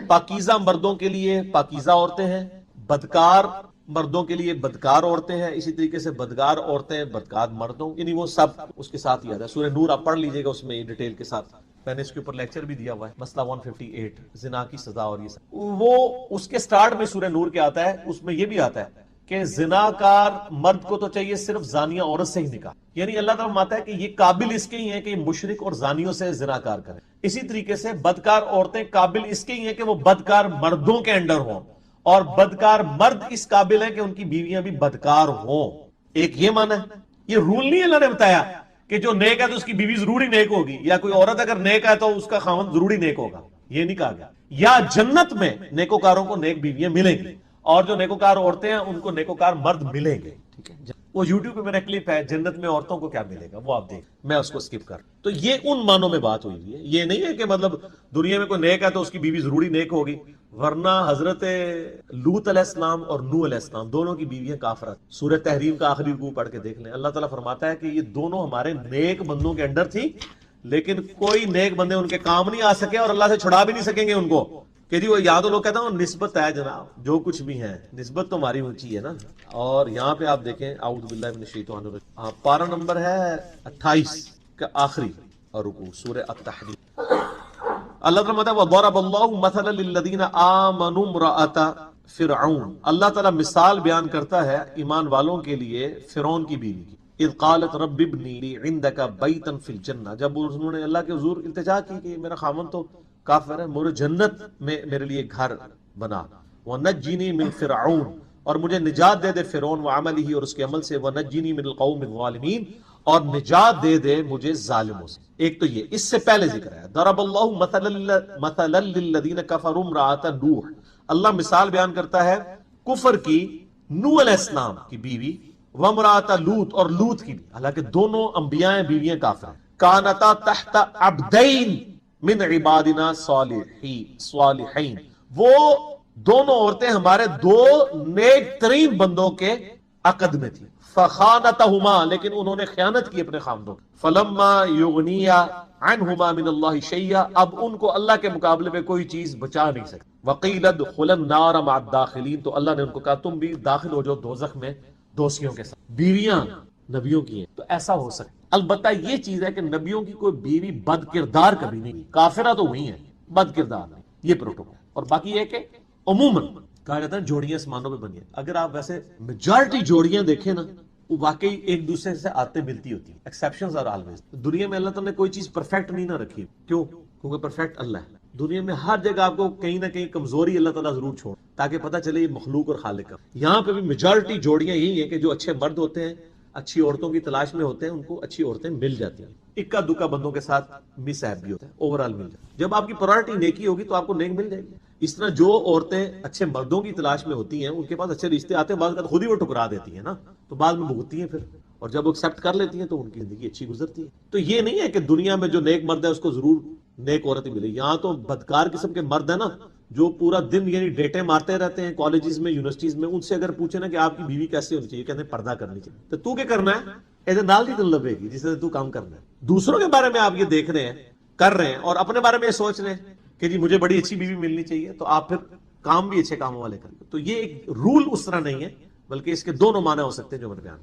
پاکیزہ مردوں کے لیے پاکیزہ عورتیں ہیں, بدکار مردوں کے لیے بدکار عورتیں ہیں, اسی طریقے سے بدکار عورتیں بدکار مردوں, یعنی وہ سب اس کے ساتھ ہی آتا ہے. سورہ نور آپ پڑھ لیجئے گا, اس میں ڈیٹیل کے ساتھ میں نے اس کے اوپر لیکچر بھی دیا ہوا ہے, مسئلہ 158 زنا کی سزا. اور یہ سب وہ اس کے سٹارٹ میں سورہ نور کے آتا ہے, اس میں یہ بھی آتا ہے کہ زناکار مرد کو تو چاہیے صرف زانیہ عورت سے ہی نکاح. یعنی اللہ تعالیٰ فرماتا ہے کہ یہ قابل اس کے ہی ہیں کہ یہ مشرک اور زانیوں سے زناکار کریں. اسی طریقے سے بدکار عورتیں قابل اس کے ہی ہیں کہ وہ بدکار مردوں کے انڈر ہوں, اور بدکار مرد اس قابل ہیں کہ ان کی بیویاں بھی بدکار ہوں. ایک یہ معنی ہے, یہ رول نہیں اللہ نے بتایا کہ جو نیک ہے تو اس کی بیوی ضروری نیک ہوگی, یا کوئی عورت اگر نیک ہے تو اس کا خاوند ضروری نیک ہوگا, یہ نہیں کہا گیا. یا جنت میں نیکوکاروں کو نیک بیویاں ملیں گی, اور جو نیکوکار عورتیں ہیں ان کو نیکوکار مرد ملیں گے. ٹھیک ہے, وہ یوٹیوب پہ میرا کلپ ہے جنت میں عورتوں کو کیا ملے گا، وہ آپ دیکھ، میں اس کو سکپ کر. تو یہ ان معنوں میں بات ہوئی ہے، یہ نہیں ہے کہ مطلب دنیا میں کوئی نیک ہے تو اس کی بیوی ضروری نیک ہوگی، ورنہ حضرت لوط علیہ السلام اور نوح علیہ السلام دونوں کی بیویاں کافرات. سورہ تحریم کا آخری رکوع پڑھ کے دیکھ لیں، اللہ تعالیٰ فرماتا ہے کہ یہ دونوں ہمارے نیک بندوں کے انڈر تھی، لیکن کوئی نیک بندے ان کے کام نہیں آ سکے اور اللہ سے چھڑا بھی نہیں سکیں گے ان کو، کہ جی وہ یا تو لوگ کہتے ہیں نسبت ہے جناب، جو کچھ بھی ہے نسبت تو ہماری اونچی ہے نا. اور یہاں پہ آپ دیکھیں اعوذ باللہ من الشیطان الرجیم، پارہ نمبر ہے 28 کا آخری اور رکوع سورہ التحریم. اللہ تعالیٰ فرماتا ہے وَضَرَبَ اللَّهُ مَثَلًا لِلَّذِينَ آمَنُوا امْرَأَتَ فرعون. اللہ تعالیٰ مثال بیان کرتا ہے ایمان والوں کے لیے فرعون کی بیوی کی. اذ قالت رب ابنی لی عندک بیتا فی الجنہ، جب انہوں نے اللہ کے حضور التجا کی کہ میرا خاوند تو کافر ہے، مجھے جنت میں میرے لیے گھر بنا. وَنَجِّنِي مِن فرعون، اور مجھے نجات دے دے فرعون وعملہ اور اس کے عمل سے. وَنَجِّنِي مِن القوم الظالمین، اور نجات دے دے مجھے ظالموں سے. ایک تو یہ اس سے پہلے ذکر ہے ضرب اللہ مثلا للذین کفروا امرأۃ نوح، اللہ مثال بیان کرتا ہے کفر کی نوح علیہ السلام کی بیوی، وامرأۃ لوط اور لوط کی بھی، حالانکہ دونوں انبیاء بیویاں کافر ہیں. کانتا تحت عبدین من عبادنا صالحین، وہ دونوں عورتیں ہمارے دو نیک ترین بندوں کے عقد میں تھی. فخانتہما، لیکن انہوں نے خیانت کی اپنے خاوندوں. فلما یغنیا عنہما من اللہ شیئا، اب ان کو اللہ کے مقابلے میں کوئی چیز بچا نہیں سکتی. وقیل ادخلا النار مع الداخلین، تو اللہ نے ان کو کہا تم بھی داخل ہو جاؤ دوزخ میں دوستیوں کے ساتھ. بیویاں نبیوں کی ہیں تو ایسا ہو سکتا. البتہ یہ چیز ہے کہ نبیوں کی کوئی بیوی بد کردار کبھی نہیں، کافرہ تو ہوئی ہیں، بد کردار نہیں، یہ پروٹوکول. اور باقی یہ کہ عموماً کہا جاتا ہے جوڑیاں آسمانوں پہ بنی ہیں. اگر آپ ویسے میجارٹی جوڑیاں دیکھیں نا، وہ واقعی ایک دوسرے سے آتے ملتی ہوتی ہیں. Exceptions are always. دنیا میں اللہ تعالیٰ نے کوئی چیز پرفیکٹ نہیں نہ رکھی. کیوں؟ کیونکہ پرفیکٹ اللہ ہے. دنیا میں ہر جگہ آپ کو کہیں نہ کہیں کمزوری اللہ تعالیٰ ضرور چھوڑ، تاکہ پتہ چلے یہ مخلوق اور خالق کا. یہاں پہ بھی میجارٹی جوڑیاں یہی ہیں کہ جو اچھے مرد ہوتے ہیں اچھی عورتوں کی تلاش میں ہوتے ہیں، ان کو اچھی عورتیں مل جاتی ہیں. اکا دکا بندوں کے ساتھ مس ایپ بھی ہوتا ہے، اوورال مل جاتا ہے. جب آپ کی پرائرٹی نیکی ہوگی تو آپ کو نیک مل جائے گی. اس طرح جو عورتیں اچھے مردوں کی تلاش میں ہوتی ہیں ان کے پاس اچھے رشتے آتے ہیں، بعض خود ہی وہ ٹکرا دیتی ہیں نا، تو بعد میں بھگتتی ہیں پھر، اور جب وہ ایکسیپٹ کر لیتی ہیں تو ان کی زندگی اچھی گزرتی ہے. تو یہ نہیں ہے کہ دنیا میں جو نیک مرد ہے اس کو ضرور نیک عورت ہی ملے. یہاں تو بدکار قسم کے مرد ہیں نا، جو پورا دن یعنی ڈیٹے مارتے رہتے ہیں کالجز میں یونیورسٹیز میں. ان سے اگر پوچھے نا کہ آپ کی بیوی کیسے ہونی چاہیے، کہتے ہیں پردہ کرنی چاہیے. تو تو کیا کرنا ہے؟ ایسے نال نہیں لبے گی جس سے تو کام کرنا ہے. دوسروں کے بارے میں آپ یہ دیکھ رہے ہیں، کر رہے ہیں، اور اپنے بارے میں یہ سوچ رہے ہیں کہ جی مجھے بڑی اچھی بیوی ملنی چاہیے، تو آپ پھر کام بھی اچھے کاموں والے کریں. تو یہ ایک رول اس طرح نہیں ہے، بلکہ اس کے دونوں معنی ہو سکتے ہیں جو میں نے بیان